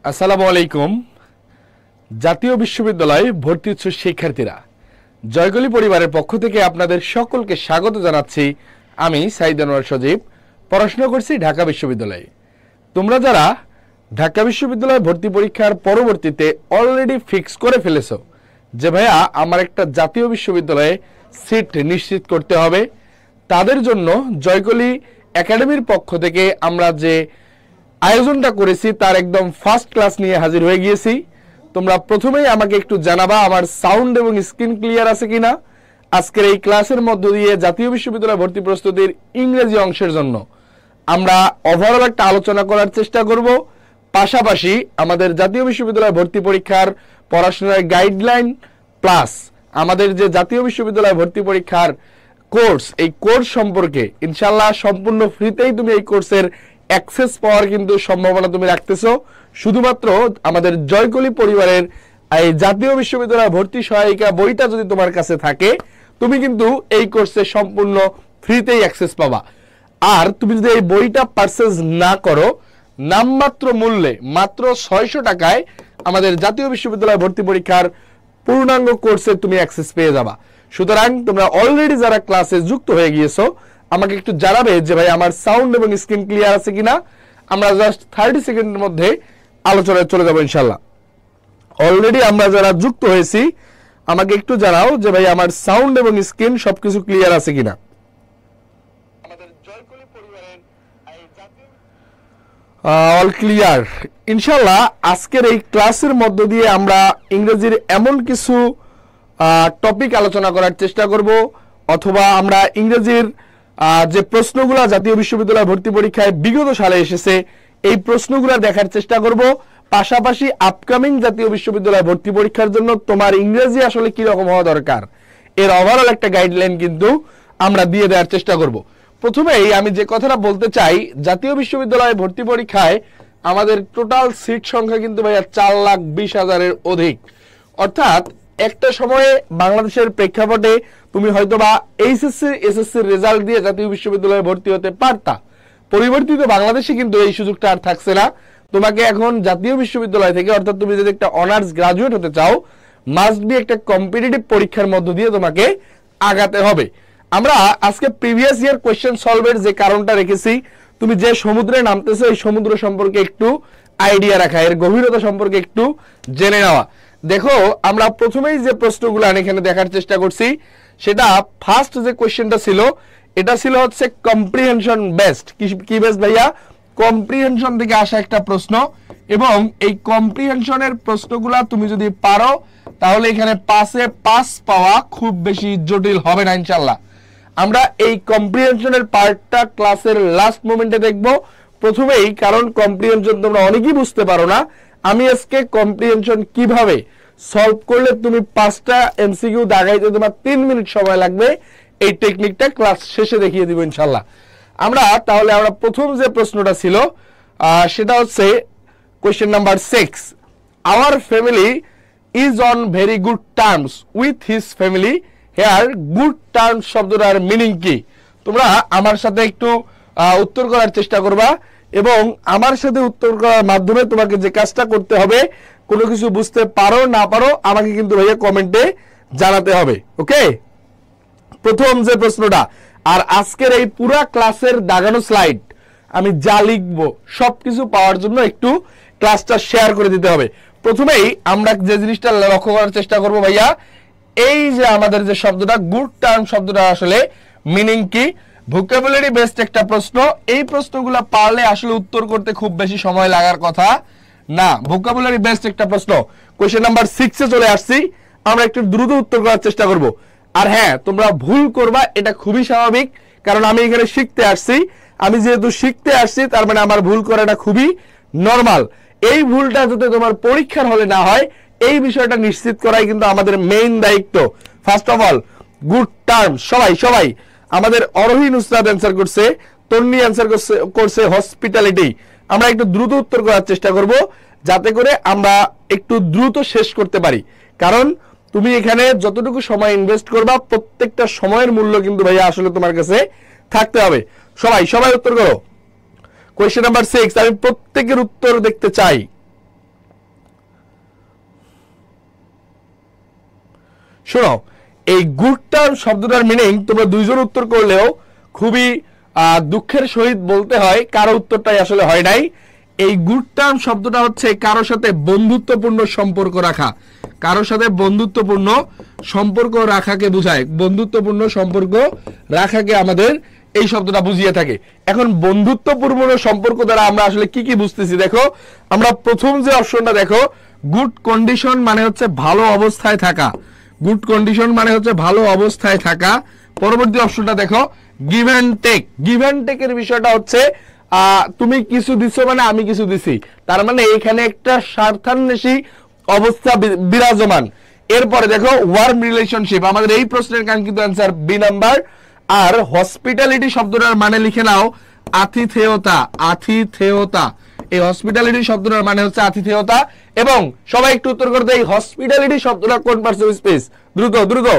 আসসালামু আলাইকুম। জাতীয় বিশ্ববিদ্যালয়ে ভর্তি ইচ্ছুক শিক্ষার্থীরা, জয়গলি পরিবারের পক্ষ থেকে আপনাদের সকলকে স্বাগত জানাচ্ছি। আমি সাইদ আনোয়ার সজীব, পড়াশোনা করছি ঢাকা বিশ্ববিদ্যালয়ে। তোমরা যারা ঢাকা বিশ্ববিদ্যালয়ে ভর্তি পরীক্ষার পরবর্তীতে অলরেডি ফিক্স করে ফেলেছো যে ভাইয়া আমার একটা জাতীয় বিশ্ববিদ্যালয়ে সিট নিশ্চিত করতে হবে, তাদের জন্য জয়গলি একাডেমির পক্ষ থেকে আমরা যে আয়োজনটা করেছি তার একদম ফার্স্ট ক্লাস নিয়ে হাজির হয়ে গিয়েছি। তোমরা প্রথমেই আমাকে একটু জানাবা আমার সাউন্ড এবং স্ক্রিন ক্লিয়ার আছে কিনা। আজকের এই ক্লাসের মধ্য দিয়ে জাতীয় বিশ্ববিদ্যালয় ভর্তি প্রস্তুতির ইংরেজি অংশের জন্য আমরা ওভারঅল একটা আলোচনা করার চেষ্টা করব। পাশাপাশি আমাদের জাতীয় বিশ্ববিদ্যালয় ভর্তি পরীক্ষার পড়াশোনার গাইডলাইন প্লাস আমাদের যে জাতীয় বিশ্ববিদ্যালয় ভর্তি পরীক্ষার কোর্স, এই কোর্স সম্পর্কে ইনশাআল্লাহ সম্পূর্ণ ফ্রিতেই তুমি এই কোর্সের অ্যাক্সেস পাওয়ার কিন্তু সম্ভাবনা তুমি রাখতেছো। শুধুমাত্র আমাদের জয়গলি পরিবারের এই জাতীয় বিশ্ববিদ্যালয় ভর্তি সহায়িকা বইটা যদি তোমার কাছে থাকে, তুমি কিন্তু এই কোর্সে সম্পূর্ণ ফ্রিতেই অ্যাক্সেস পাবা। আর তুমি যদি এই বইটা পারচেজ না করো, নামমাত্র মূল্যে মাত্র 600 টাকায় আমাদের জাতীয় বিশ্ববিদ্যালয় ভর্তি পরীক্ষার পূর্ণাঙ্গ কোর্সে তুমি অ্যাক্সেস পেয়ে যাবা। সুতরাং তোমরা অলরেডি যারা ক্লাসে যুক্ত হয়ে গিয়েছো, আমাকে একটু জানাবে যে ভাই আমার সাউন্ড এবং স্ক্রিন ক্লিয়ার আছে কিনা। আমরা জাস্ট 30 সেকেন্ডের মধ্যে আলোচনায় চলে যাবো ইনশাল্লাহ। অলরেডি আমরা যারা যুক্ত হয়েছি আমাকে একটু জানাও যে ভাই আমার সাউন্ড এবং স্ক্রিন সবকিছু ক্লিয়ার আছে কিনা। অল ক্লিয়ার ইনশাল্লাহ। আজকের এই ক্লাসের মধ্য দিয়ে আমরা ইংরেজির এমন কিছু টপিক আলোচনা করার চেষ্টা করব, অথবা আমরা ইংরেজির যে প্রশ্নগুলো জাতীয় বিশ্ববিদ্যালয় ভর্তি পরীক্ষায় বিগত সালে এসেছে এই প্রশ্নগুলো দেখার চেষ্টা করব। পাশাপাশি আপকামিং জাতীয় বিশ্ববিদ্যালয় ভর্তি পরীক্ষার জন্য তোমার ইংরেজি আসলে কি রকম হওয়া দরকার এর ওভারঅল একটা গাইডলাইন কিন্তু আমরা দিয়ে দেওয়ার চেষ্টা করব। প্রথমেই আমি যে কথাটা বলতে চাই, জাতীয় বিশ্ববিদ্যালয় ভর্তি পরীক্ষায় আমাদের টোটাল সিট সংখ্যা কিন্তু ভাইয়া 4,20,000-এর অধিক। অর্থাৎ একটা সময়ে বাংলাদেশের প্রেক্ষাপটে তুমি হয়তোবা এইচএসসি এসএসসির রেজাল্ট দিয়ে জাতীয় বিশ্ববিদ্যালয়ে ভর্তি হতে পারতা। পরিবর্তিত বাংলাদেশে কিন্তু এই সুযোগটা আর থাকছে না। তোমাকে এখন জাতীয় বিশ্ববিদ্যালয় থেকে, অর্থাৎ তুমি যদি একটা অনার্স গ্রাজুয়েট হতে চাও, মাস্ট বি একটা কম্পিটিটিভ পরীক্ষার মধ্য দিয়ে তোমাকে আগাতে হবে। আমরা আজকে প্রিভিয়াস ইয়ার কোয়েশ্চেন সলভের যে কারণটা রেখেছি, তুমি যে সমুদ্রে নামতেছো এই সমুদ্র সম্পর্কে একটু আইডিয়া রাখা, এর গভীরতা সম্পর্কে একটু জেনে নেওয়া। দেখো, আমরা প্রথমেই যে প্রশ্নগুলো এখানে দেখার চেষ্টা করছি, সেটা ফার্স্ট যে কোয়েশ্চেনটা ছিল এটা ছিল হচ্ছে কম্প্রিহেনশন বেসড। কি বেসড ভাইয়া? কম্প্রিহেনশন থেকে আসা একটা প্রশ্ন, এবং এই কম্প্রিহেনশনের প্রশ্নগুলা তুমি যদি পারো তাহলে এখানে পাসে পাস পাওয়া খুব বেশি জটিল হবে না ইনশাআল্লাহ। আমরা এই কম্প্রিহেনশনের পার্টটা ক্লাসের লাস্ট মোমেন্টে দেখব প্রথমেই, কারণ কম্প্রিহেনশন তোমরা অনেকেই বুঝতে পারো না। আমি আজকে কম্প্রিহেনশন কিভাবে সলভ করলে তুমি 5টা এমসিকিউ দাগাইতে তোমার 3 মিনিট সময় লাগবে, এই টেকনিকটা ক্লাস শেষে দেখিয়ে দিব ইনশাআল্লাহ। আমরা প্রথম যে প্রশ্নটা ছিল সেটা হচ্ছে question number 6, our family is on very good terms with his family. Here good terms শব্দটার মিনিং কি? তোমরা আমার সাথে একটু উত্তর করার চেষ্টা করবা, এবং আমার সাথে উত্তর করার মাধ্যমে তোমাকে যে কাজটা করতে হবে, কোনো কিছু বুঝতে পারো না পারো আমাকে কিন্তু ভাইয়া কমেন্টে জানাতে হবে। ওকে, প্রথম যে প্রশ্নটা, আর আজকের এই পুরা ক্লাসের দাগানো স্লাইড আমি যা লিখবো সবকিছু পাওয়ার জন্য একটু ক্লাসটা শেয়ার করে দিতে হবে। প্রথমেই আমরা যে জিনিসটা লক্ষ্য করার চেষ্টা করব ভাইয়া, এই যে আমাদের যে শব্দটা গুড টার্ম শব্দটা আসলে মিনিং কি? ভোকাবুলারি বেসড একটা প্রশ্ন। এই প্রশ্নগুলো পারলে আসলে উত্তর করতে খুব বেশি সময় লাগার কথা না। ভোকাবুলারি বেসড একটা প্রশ্ন। কোয়েশ্চেন নাম্বার 6 এ চলে আসছি, আমরা একটু দ্রুত উত্তর করার চেষ্টা করব। আর হ্যাঁ, তোমরা ভুল করবা, এটা খুবই স্বাভাবিক, কারণ আমি এখানে শিখতে আসছি। আমি যেহেতু শিখতে আসছি তার মানে আমার ভুল করাটা খুবই নরমাল। এই ভুলটা যাতে তোমার পরীক্ষার হলে না হয় এই বিষয়টা নিশ্চিত করাই কিন্তু আমাদের মেইন দায়িত্ব। First of all good term, সবাই আমাদের অরোহী নুসরাত অ্যান্সার করছে, তন্নি অ্যান্সার করছে হসপিটালিটি। আমরা একটু দ্রুত উত্তর করার চেষ্টা করব যাতে করে আমরা একটু দ্রুত শেষ করতে পারি, কারণ তুমি এখানে যতটুকু সময় ইনভেস্ট করবা প্রত্যেকটা সময়ের মূল্য কিন্তু ভাইয়া আসলে তোমার কাছে থাকতে হবে। সবাই উত্তর করো। কোয়েশ্চেন নাম্বার 6, আমি প্রত্যেকের উত্তর দেখতে চাই। শোনো, এই গুড টার্ম শব্দটার মিনিং তোমরা দুইজন উত্তর করলেও খুবই দুঃখের সহিত বলতে হয় কারো উত্তরটাই আসলে হয় নাই। এই গুড টার্ম শব্দটা হচ্ছে কারোর সাথে বন্ধুত্বপূর্ণ সম্পর্ক রাখা, কারোর সাথে বন্ধুত্বপূর্ণ সম্পর্ক রাখাকে বোঝায়, বন্ধুত্বপূর্ণ সম্পর্ক রাখাকে আমাদের এই শব্দটা বুঝিয়ে থাকে। এখন বন্ধুত্বপূর্ণ সম্পর্ক দ্বারা আমরা আসলে কি কি বুঝতেছি দেখো। আমরা প্রথম যে অপশনটা দেখো, গুড কন্ডিশন মানে হচ্ছে ভালো অবস্থায় থাকা, গুড কন্ডিশন মানে হচ্ছে ভালো অবস্থায় থাকা। পরবর্তী অপশনটা দেখো, give and take. Give and টেকের বিষয়টা হচ্ছে তুমি কিছু দিছো মানে আমি কিছু দিছি, তার মানে এখানে একটা স্বার্থান্বেষী অবস্থা বিরাজমান। এরপরে দেখো ওয়ার্ম রিলেশনশিপ, আমাদের এই প্রশ্নের কাঙ্ক্ষিত অ্যান্সার বি নাম্বার। আর হসপিটালিটি শব্দটার মানে লিখে নাও আতিথেয়তা, আতিথেয়তা। এই হসপিটালিটি শব্দটার মানে হচ্ছে আতিথেয়তা। এবং সবাই একটু উত্তর করতে, এই হসপিটালিটি শব্দটা কোন পার্টস অফ স্পেস? দ্রুত দ্রুত,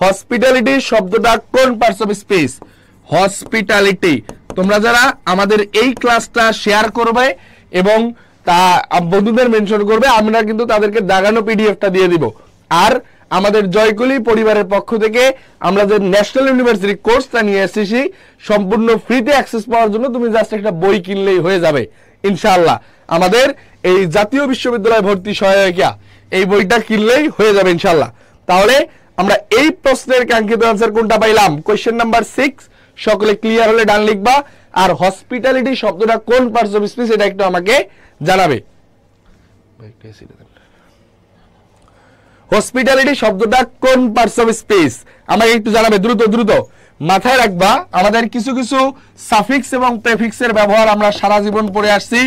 হসপিটালিটি শব্দটা কোন পার্টস অফ স্পেস? হসপিটালিটি। তোমরা যারা আমাদের এই ক্লাসটা শেয়ার করবে এবং তা বন্ধুদের মেনশন করবে, আমরা কিন্তু তাদেরকে দাগানো পিডিএফটা দিয়ে দিব। আর আমাদের জয়কলি পরিবারের পক্ষ থেকে আমরা যে ন্যাশনাল ইউনিভার্সিটি কোর্সটা নিয়ে এসেছি, সম্পূর্ণ ফ্রিতে অ্যাক্সেস পাওয়ার জন্য তুমি জাস্ট একটা বই কিনলেই হয়ে যাবে ইনশাআল্লাহ। আমাদের এই জাতীয় বিশ্ববিদ্যালয় ভর্তি সহায়িকা, এই বইটা কিনলেই হয়ে যাবে ইনশাআল্লাহ। তাহলে আমরা এই প্রশ্নের কাঙ্ক্ষিত আনসার কোনটা পাইলাম? Question number 6। সকলে ক্লিয়ার হলে ডান লিখবা। আর হসপিটালিটি শব্দটা কোন পার্টস অফ স্পেস এটা একটু আমাকে জানাবে। হসপিটালিটি শব্দটা কোন পার্টস অফ স্পেস আমাকে একটু জানাবে, দ্রুত দ্রুত। মাথায় রাখবা আমাদের কিছু কিছু সাফিক্স এবং প্রেফিক্সের ব্যবহার আমরা সারা জীবন পড়ে আসছি।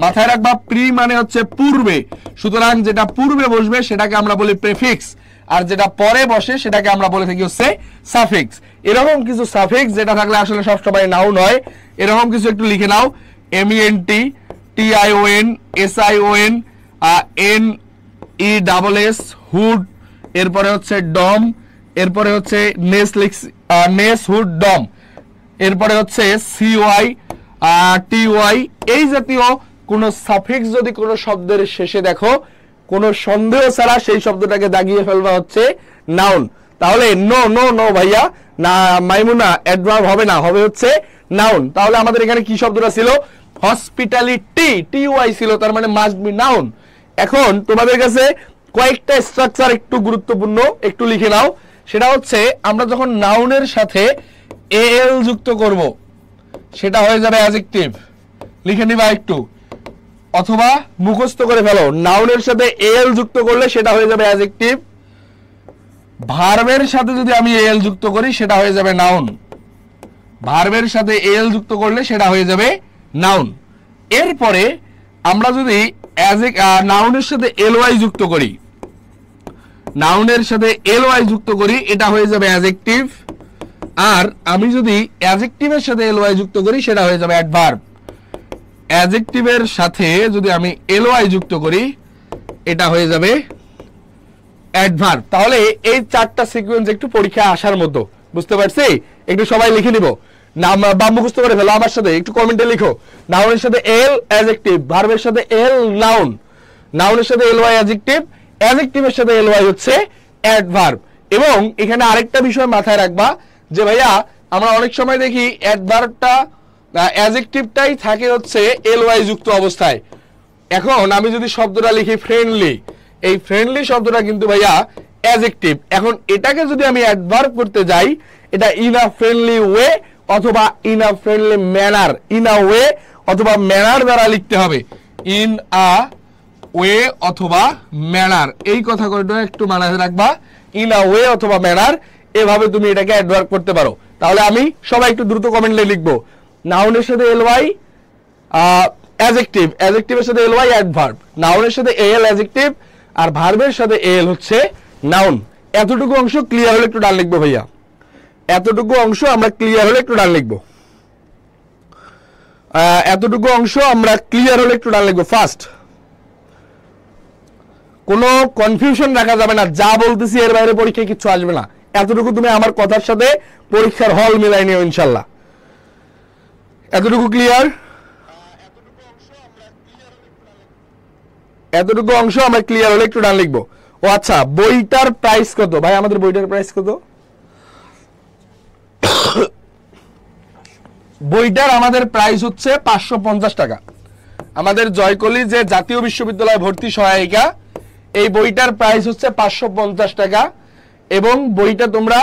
মাথায় রাখবা প্রি মানে হচ্ছে পূর্বে, সুতরাং যেটা পূর্বে বসবে সেটাকে আমরা বলি প্রেফিক্স, আর যেটা পরে বসে সেটাকে আমরা বলে থাকি হচ্ছে সাফিক্স। এরকম কিছু সাফিক্স যেটা থাকলে আসলে সবসময় নাউন হয়, এরকম কিছু একটু লিখে নাও। MENT, TION, SION, NESS, hood, এরপরে হচ্ছে ডম, এরপরে হচ্ছে নেস হুড ডম, এরপরে হচ্ছে CY, TY। এই জাতীয় কোন সাফিক্স যদি কোনো শব্দের শেষে দেখো, কোনো সন্দেহ ছাড়া সেই শব্দটাকে দাগিয়ে ফেলবা হচ্ছে নাউন। তাহলে নো নো নো ভাইয়া, না মাইমুনা, অ্যাডভার্ব হবে না, হবে হচ্ছে নাউন। তাহলে আমাদের এখানে কি শব্দটা ছিল? হসপিটালিটি, TY ছিল, তার মানে মাস্ট বি নাউন। এখন তোমাদের কাছে কয়েকটা স্ট্রাকচার একটু গুরুত্বপূর্ণ, একটু লিখে নাও। সেটা হচ্ছে আমরা যখন নাউনের সাথে AL যুক্ত করব সেটা হয়ে যাবে অ্যাডজেক্টিভ, লিখে নিবা একটু, অথবা মুখস্থ করে ফেলো। নাউনের সাথে AL যুক্ত করলে সেটা হয়ে যাবে অ্যাডজেক্টিভ। ভার্বের সাথে যদি আমি AL যুক্ত করি সেটা হয়ে যাবে নাউন। ভার্বের সাথে AL যুক্ত করলে সেটা হয়ে যাবে নাউন। এরপরে আমরা যদি নাউনের সাথে LY যুক্ত করি, নাউনের সাথে LY যুক্ত করি, এটা হয়ে যাবে অ্যাডজেক্টিভ। আর আমি যদি অ্যাডজেক্টিভের সাথে LY যুক্ত করি সেটা হয়ে যাবে অ্যাডভার্ব। অ্যাডজেক্টিভের সাথে যদি আমি LY যুক্ত করি এটা হয়ে যাবে অ্যাডভার্ব। তাহলে এই চারটা সিকোয়েন্স একটু পরীক্ষায় আসার মতো, বুঝতে পারছি? একটু সবাই লিখে নিব, নাম বা মুখস্থ করে ফেলো আমার সাথে, একটু কমেন্টে লিখো। নাউনের সাথে L অ্যাডজেক্টিভ, ভার্বের সাথে L নাউন, নাউনের সাথে LY অ্যাডজেক্টিভ, অ্যাডজেক্টিভের সাথে LY হচ্ছে অ্যাডভার্ব। এবং এখানে আরেকটা বিষয় মাথায় রাখবা যে ভাইয়া আমরা অনেক সময় দেখি অ্যাডভার্বটা অ্যাডজেক্টিভটাই থাকে হচ্ছে LY যুক্ত অবস্থায়। এখন আমি যদি শব্দটা লিখি ফ্রেন্ডলি, এই ফ্রেন্ডলি শব্দটা কিন্তু ভাইয়া অ্যাডজেক্টিভ। এখন এটাকে যদি আমি অ্যাডভার্ব করতে যাই, এটা ইন আ ফ্রেন্ডলি ওয়ে অথবা in a friendly manner, in a way অথবা ম্যানার দ্বারা লিখতে হবে, ইন আ ওয়ে অথবা ম্যানার। এই কথাগুলো একটু মাথায় রাখবা, ইন আ ওয়ে অথবা ম্যানার, এভাবে তুমি এটাকে অ্যাডভার্ব করতে পারো। তাহলে আমি সবাই একটু দ্রুত কমেন্টে লিখবো, নাউনের সাথে LY অ্যাডজেক্টিভ, অ্যাডজেক্টিভের সাথে LY অ্যাডভার্ব, নাউনের সাথে AL অ্যাডজেক্টিভ, আর ভার্বের সাথে AL হচ্ছে নাউন। এতটুকু অংশ ক্লিয়ার হলে একটু ডান লিখবো ভাইয়া, এতটুকু অংশ আমরা ক্লিয়ার হলে একটু ডান লিখবো, এতটুকু অংশ আমরা ক্লিয়ার হলে একটু ডান লিখবো ফার্স্ট। কোনো কনফিউশন রাখা যাবে না, যা বলতেছি এর বাইরে পরীক্ষায় কিছু আসবে না। এতটুকু তুমি আমার কথার সাথে পরীক্ষার হল মিলাই নিও ইনশাল্লাহ। এতটুকু ক্লিয়ার? এতটুকু অংশ আমরা ক্লিয়ার হলে একটু ডান লিখবো। ও আচ্ছা, বইটার প্রাইস কত ভাই? আমাদের বইটার প্রাইস কত? বইটার আমাদের প্রাইস হচ্ছে 550 টাকা। আমাদের জয়কলি যে জাতীয় বিশ্ববিদ্যালয় ভর্তি সহায়িকা, এই বইটার প্রাইস হচ্ছে 550 টাকা। এবং বইটা তোমরা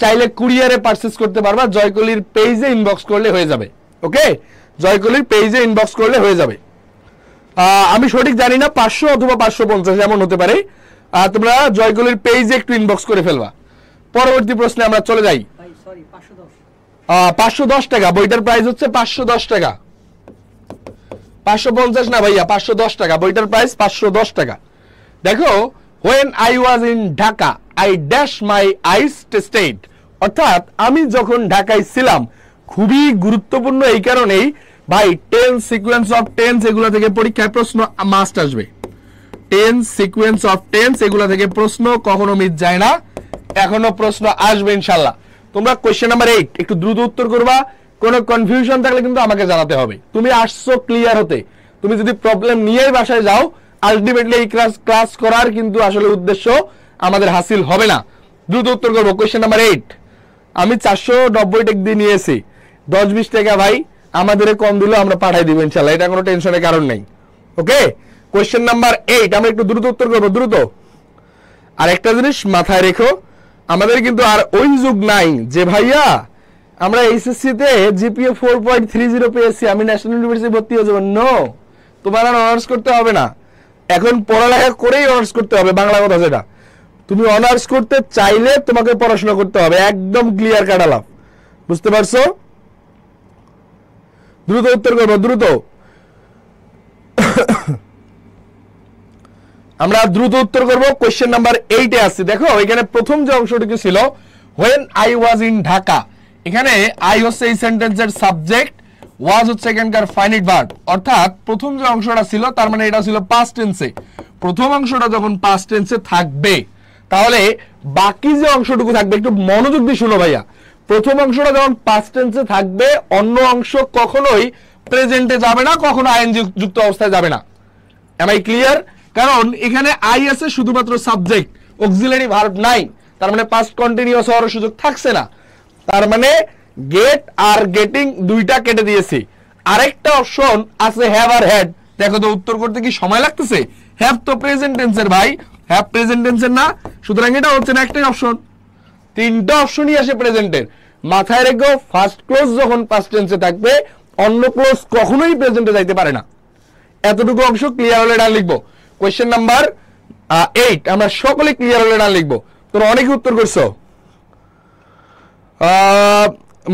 চাইলে কুরিয়ারে পারচেজ করতে পারবা, জয়কলির পেজে ইনবক্স করলে হয়ে যাবে। ওকে, জয়কলির পেজে ইনবক্স করলে হয়ে যাবে। আমি সঠিক জানি না, 500 অথবা 550 এমন হতে পারে। তোমরা জয়কলির পেজে একটু ইনবক্স করে ফেলবা। পরবর্তী প্রশ্নে আমরা চলে যাই। 510 টাকা বইটার প্রাইস হচ্ছে 510 টাকা। 550 না ভাইয়া, 510 টাকা বইটার প্রাইস, 510 টাকা। দেখো, when I was in Dhaka I dashed my eyes tested, অর্থাৎ আমি যখন ঢাকায় ছিলাম। খুবই গুরুত্বপূর্ণ এই কারণেই ভাই, টেন্স, সিকোয়েন্স অফ টেন্স এগুলা থেকে পরীক্ষায় প্রশ্ন মাস্ট আসবে। টেন্স, সিকোয়েন্স অফ টেন্স এগুলা থেকে প্রশ্ন কখনো মিস যায় না, এখনো প্রশ্ন আসবে ইনশাআল্লাহ। তোমরা কোশ্চেন নাম্বার 8 একটু দ্রুত উত্তর করবা। কোনো কনফিউশন থাকলে কিন্তু আমাকে জানাতে হবে। তুমি আসছো ক্লিয়ার হতে, তুমি যদি প্রবলেম নিয়েই বাসায় যাও, আলটিমেটলি এই ক্লাস করার কিন্তু আসলে উদ্দেশ্য আমাদের হাসিল হবে না। দ্রুত উত্তর করবো। কোশ্চেন নাম্বার 8 আমি 490 টাকা দিয়ে নিয়েছি। 10-20 টাকা ভাই আমাদের কম দিলে আমরা পাঠাই দিব ইনশাআল্লাহ, এটা কোনো টেনশনের কারণ নেই। ওকে, কোশ্চেন নাম্বার 8 আমরা একটু দ্রুত উত্তর করবো, দ্রুত। আর একটা জিনিস মাথায় রেখো, আমাদের কিন্তু আর ওই যুগ নাই যে ভাইয়া আমরা এইচএসসি তে জিপিএ 4.30 পেয়েছি, আমি ন্যাশনাল ইউনিভার্সিটি ভর্তি হয়ে যাবো। নো, তোমার আর অনার্স করতে হবে না, এখন পড়ালেখা করেই অনার্স করতে হবে। বাংলা কথা যেটা, তুমি অনার্স করতে চাইলে তোমাকে পড়াশোনা করতে হবে, একদম ক্লিয়ার কাট আলাপ। বুঝতে পারছো? দ্রুত উত্তর করবো, দ্রুত। আমরা দ্রুত উত্তর করব। কোশ্চেন নাম্বার 8 এ আসছি। দেখো, এখানে প্রথম যে অংশটুকু ছিল when I was in Dhaka, এখানে I হচ্ছে এই সেন্টেন্সের সাবজেক্ট, was হচ্ছে এখানকার ফাইনাইট ভার্ব। অর্থাৎ প্রথম যে অংশটা ছিল তার মানে এটা ছিল পাস্ট টেন্সে। প্রথম অংশটা যখন পাস্ট টেন্সে থাকবে, তাহলে বাকি যে অংশটুকু থাকবে, একটু মনোযোগ দিয়ে শুনো ভাইয়া। প্রথম অংশটা যখন পাস্ট টেন্সে থাকবে, অন্য অংশ কখনোই প্রেজেন্টে যাবে না, কখনো আইএনজি যুক্ত অবস্থায় যাবে না। Am I clear? কারণ এখানে আই আছে শুধুমাত্র সাবজেক্ট, অক্সিলারি ভার্ব নাই, তার মানে পাস্ট কন্টিনিউয়াস হওয়ার সুযোগ থাকছে না। তার মানে গেট আর গেটিং দুইটা কেটে দিয়েছি। আরেকটা অপশন আছে হ্যাভ আর হ্যাড। দেখো তো উত্তর করতে কি সময় লাগতেছে? হ্যাভ তো প্রেজেন্ট টেন্সের ভাই, হ্যাভ প্রেজেন্ট টেন্সের না, সুতরাং এটা হচ্ছে না একটাই অপশন। তিনটা অপশনই আসে প্রেজেন্টের। মাথায় রেখো, ফার্স্ট ক্লোজ যখন পাস্ট টেন্সে থাকবে, অন্য ক্লোজ কখনোই প্রেজেন্টে যাইতে পারে না। এতটুকু অংশ ক্লিয়ার হলে ডান লিখবো। কোয়েশ্চেন নাম্বার 8 আমরা সকলে ক্লিয়ার হলে ডান লিখবো। তোমরা অনেকে উত্তর করছো।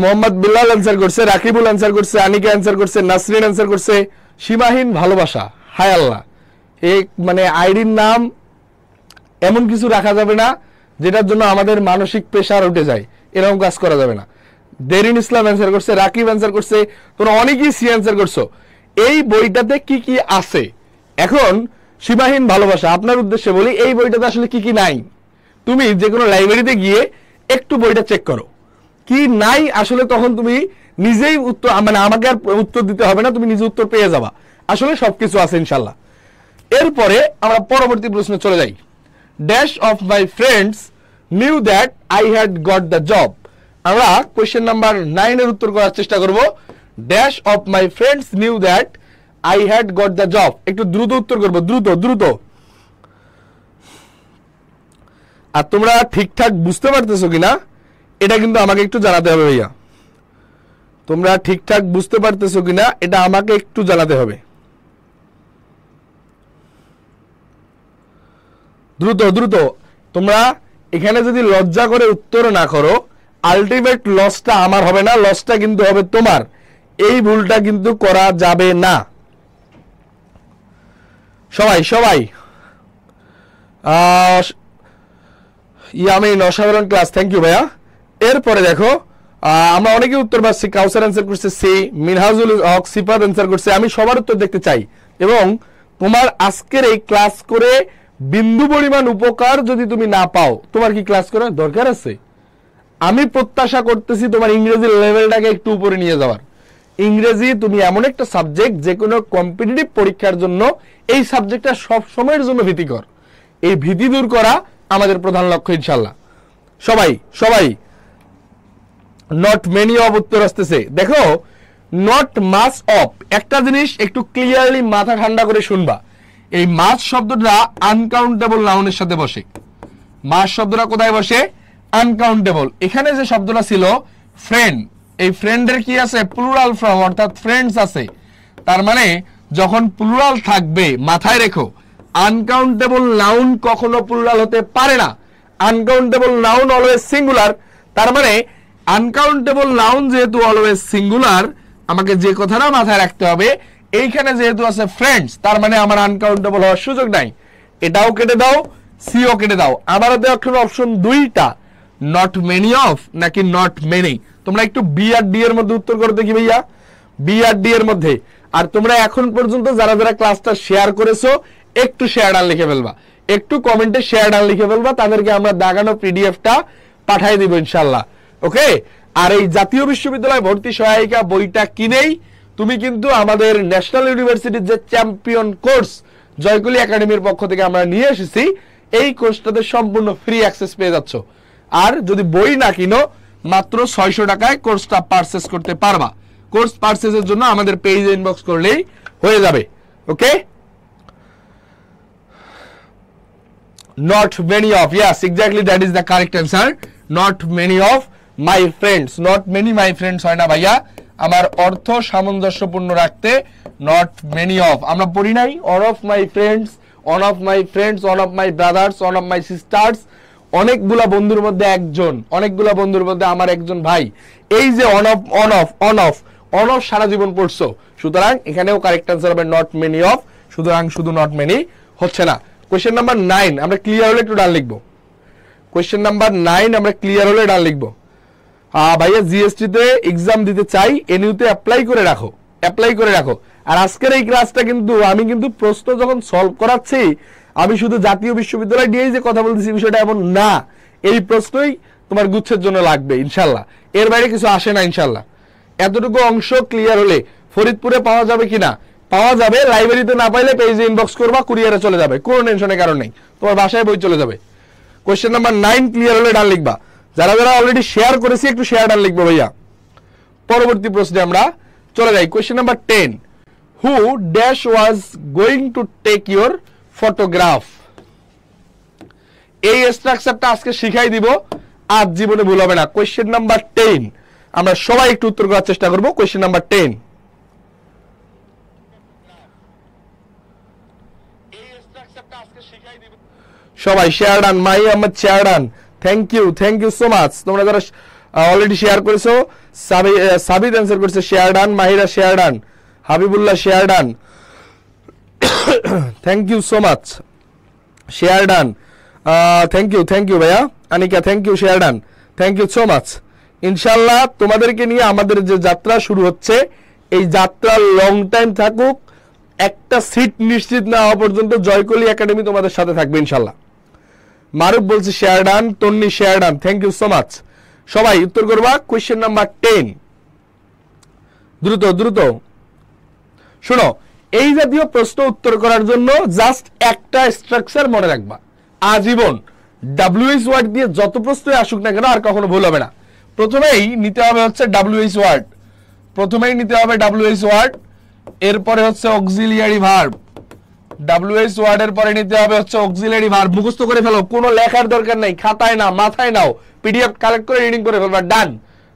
মোহাম্মদ বিল্লাল অ্যান্সার করছে, রাকিবুল অ্যান্সার করছে, আনিকা অ্যান্সার করছে, নাসরিন অ্যান্সার করছে, সীমাহীন ভালোবাসা। হায় আল্লাহ, এই মানে আইডির নাম এমন কিছু রাখা যাবে না যেটার জন্য আমাদের মানসিক প্রেশার উঠে যায়, এরকম কাজ করা যাবে না। দেরিন ইসলাম অ্যান্সার করছে, রাকিব অ্যান্সার করছে, তোমরা অনেকেই সি অ্যান্সার করছো। এই বইটাতে কি কি আছে? এখন সীমাহীন ভালোবাসা, আপনার উদ্দেশ্যে বলি, এই বইটাতে আসলে কি কি নাই। তুমি যে কোনো লাইব্রেরিতে গিয়ে একটু বইটা চেক করো কি নাই আসলে, তখন তুমি নিজেই উত্তর, মানে আমাকে আর উত্তর দিতে হবে না, তুমি নিজে উত্তর পেয়ে যাবা। আসলে সবকিছু আছে ইনশাল্লাহ। এরপরে আমরা পরবর্তী প্রশ্নে চলে যাই। Dash of my friends knew that I had got the job. আমরা কোয়েশ্চেন নাম্বার 9 এর উত্তর করার চেষ্টা করব। Dash of my friends knew that I had got the job. একটু দ্রুত উত্তর করব, দ্রুত দ্রুত। আর তোমরা ঠিকঠাক বুঝতে পারতেছো কিনা এটা কিন্তু আমাকে একটু জানাতে হবে ভাইয়া। তোমরা ঠিকঠাক বুঝতে পারতেছো কিনা এটা আমাকে একটু জানাতে হবে। দ্রুত দ্রুত। তোমরা এখানে যদি লজ্জা করে উত্তর না করো, আলটিমেট লসটা আমার হবে না, লসটা কিন্তু হবে তোমার। এই ভুলটা কিন্তু করা যাবে না। সবাই সবাই ইয়ামিন অসাধারণ ক্লাস, থ্যাংক ইউ ভাইয়া। এরপরে দেখো, আমরা অনেকে উত্তর পাচ্ছি। কাউসার অ্যান্সার করছে সি, মিনহাজুল হক সিফাত অ্যান্সার করছে। আমি সবার উত্তর দেখতে চাই, এবং তোমার আজকের এই ক্লাস করে বিন্দু পরিমাণ উপকার যদি তুমি না পাও, তোমার কি ক্লাস করার দরকার আছে? আমি প্রত্যাশা করতেছি তোমার ইংরেজি লেভেলটাকে একটু উপরে নিয়ে যাওয়ার। ইংরেজি তুমি এমন একটা সাবজেক্ট, যে কোনো কম্পিটিটিভ পরীক্ষার জন্য এই সাবজেক্টটা সব সময়ের জন্য ভীতিকর। এই ভীতি দূর করা আমাদের প্রধান লক্ষ্য ইনশাল্লাহ। সবাই সবাই নট মেনি অফ উত্তর আসতেছে। দেখো নট মাস অফ, একটা জিনিস একটু ক্লিয়ারলি মাথা ঠান্ডা করে শুনবা, এই মাস শব্দটা আনকাউন্টেবল নাউনের সাথে বসে। মাস শব্দটা কোথায় বসে? আনকাউন্টেবল। এখানে যে শব্দটা ছিল ফ্রেন্ড, এই ফ্রেন্ডের কি আছে? প্লুরাল ফর্ম, অর্থাৎ ফ্রেন্ডস আছে। তার মানে যখন প্লুরাল থাকবে মাথায় রেখো, আনকাউন্টেবল নাউন কখনো প্লুরাল হতে পারে না। Uncountable noun always singular. তার মানে আনকাউন্টেবল নাউন যেহেতু অলওয়েজ সিঙ্গুলার, আমাকে যে কথাটা মাথায় রাখতে হবে, এইখানে যেহেতু আছে ফ্রেন্ডস, তার মানে আমার আনকাউন্টেবল হওয়ার সুযোগ নাই। এটাও কেটে দাও, সিও কেটে দাও। আমার হাতে এখন অপশন দুইটা, নট মেনি অফ নাকি নট মেনি। তোমরা একটু বি আর ডি এর মধ্যে উত্তর করো দেখি ভাইয়া, বি আর ডি এর মধ্যে। আর তোমরা এখন পর্যন্ত যারা যারা ক্লাসটা শেয়ার করেছো, একটু শেয়ার ডান লিখে ফেলবা, একটু কমেন্টে শেয়ার ডান লিখে ফেলবা, তাদেরকে আমরা দাগানো পিডিএফটা পাঠিয়ে দিব ইনশাল্লাহ। ওকে। আর এই জাতীয় বিশ্ববিদ্যালয় ভর্তি সহায়িকা বইটা কিনেই তুমি কিন্তু আমাদের ন্যাশনাল ইউনিভার্সিটির যে চ্যাম্পিয়ন কোর্স জয়কলি একাডেমির পক্ষ থেকে আমরা নিয়ে এসেছি, এই কোর্সটাতে সম্পূর্ণ ফ্রি অ্যাক্সেস পেয়ে যাচ্ছ। আর যদি বই না কিনো, মাত্র 600 টাকায় কোর্সটা পারচেজ করতে পারবা। কোর্স পারচেজের জন্য আমাদের পেজে ইনবক্স করলেই হয়ে যাবে। ওকে। Not many of, yes, exactly, that is the correct answer. Not many of my friends, not many my friends হয় না ভাইয়া, আমার অর্থ সামঞ্জস্যপূর্ণ রাখতে not many of আমরা পড়ি নাই, all of my friends, one of my friends, one of my brothers, one of my sisters, অনেকগুলা বন্ধুর মধ্যে একজন, অনেকগুলা বন্ধুর মধ্যে আমার একজন ভাই। এই যে on of সারা জীবন পড়ছো, সুতরাং এখানেও কারেক্ট আনসার হবে not many of, সুতরাং শুধু not many হচ্ছে না। কোয়েশ্চেন নাম্বার 9 আমরা ক্লিয়ার হলে একটু ডান লিখবো। কোয়েশ্চেন নাম্বার 9 আমরা ক্লিয়ার হলে ডান লিখবো। ভাইয়া জিএসটি তে এক্সাম দিতে চাই, এনইউতে অ্যাপ্লাই করে রাখো, অ্যাপ্লাই করে রাখো। আর আজকের এই ক্লাসটা কিন্তু আমি কিন্তু প্রশ্ন যখন সলভ করাচ্ছি, আমি শুধু জাতীয় বিশ্ববিদ্যালয় নিয়েই যে কথা বলতেছি বিষয়টা এমন না। এই প্রশ্নই তোমার গুচ্ছের জন্য লাগবে ইনশাল্লাহ, এর বাইরে কিছু আসে না ইনশাল্লাহ। এতটুকু অংশ ক্লিয়ার হলে ফরিদপুরে পাওয়া যাবে কিনা? পাওয়া যাবে। লাইব্রেরিতে না পাইলে পেজে ইনবক্স করবা, কুরিয়ারে চলে যাবে, কোনো টেনশনের কারণ নেই, তোমার বাসায় বই চলে যাবে। কোয়েশ্চেন নাম্বার 9 ক্লিয়ার হলে ডান লিখবা। যারা যারা অলরেডি শেয়ার করেছি একটু শেয়ার ডান লিখবো ভাইয়া। পরবর্তী প্রশ্নে আমরা চলে যাই। Question number 10, who dash was going to take your photograph. এই স্ট্রাকচারটা আজকে শিখাই দিব, আজ জীবনে ভুল হবে না। কোয়েশ্চেন নাম্বার 10 আমরা সবাই একটু উত্তর করার চেষ্টা করব। কোয়েশ্চেন নাম্বার 10, সবাই শেয়ার ডান। মাই Ahmed share done, thank you so much. তোমরা যারা অলরেডি শেয়ার করেছো, সাবিদ অ্যান্সার করছে share done, Mahira share done, Habibullah share done, thank you so much, share done, thank you ভাইয়া। Anika thank you, share done, thank you so much. ইনশাল্লাহ তোমাদেরকে নিয়ে আমাদের যে যাত্রা শুরু হচ্ছে, এই যাত্রা লং টাইম থাকুক, একটা সিট নিশ্চিত না হওয়া পর্যন্ত জয়কলি একাডেমি তোমাদের সাথে থাকবে ইনশাল্লাহ। মারুফ বলছে share done, Tonni share done, thank you so much. সবাই উত্তর করবা। কোয়েশ্চেন নাম্বার 10, দ্রুত দ্রুত শোনো। এই জাতীয় প্রশ্ন উত্তর করার জন্য জাস্ট একটা স্ট্রাকচার মনে রাখবা আজীবন। ডাব্লিউএইচ ওয়ার্ড দিয়ে যত প্রশ্ন আসুক না কেন আর কখনো ভুল হবে না। প্রথমেই নিতে হবে হচ্ছে ডাব্লিউএইচ ওয়ার্ড, প্রথমেই নিতে হবে ডাব্লিউএইচ ওয়ার্ড, এরপরে হচ্ছে অক্সিলিয়ারি ভার্ব। ডাব্লিউএইচ ওয়ার্ডের পরে নিতে হবে হচ্ছে অক্সিলিয়ারি ভার্ব। মুখস্থ করে ফেলো, কোনো লেখার দরকার নাই, খাতায় না মাথায় নাও, পিডিএফ কালেক্ট করে রিডিং করে ফেলবা, ডান।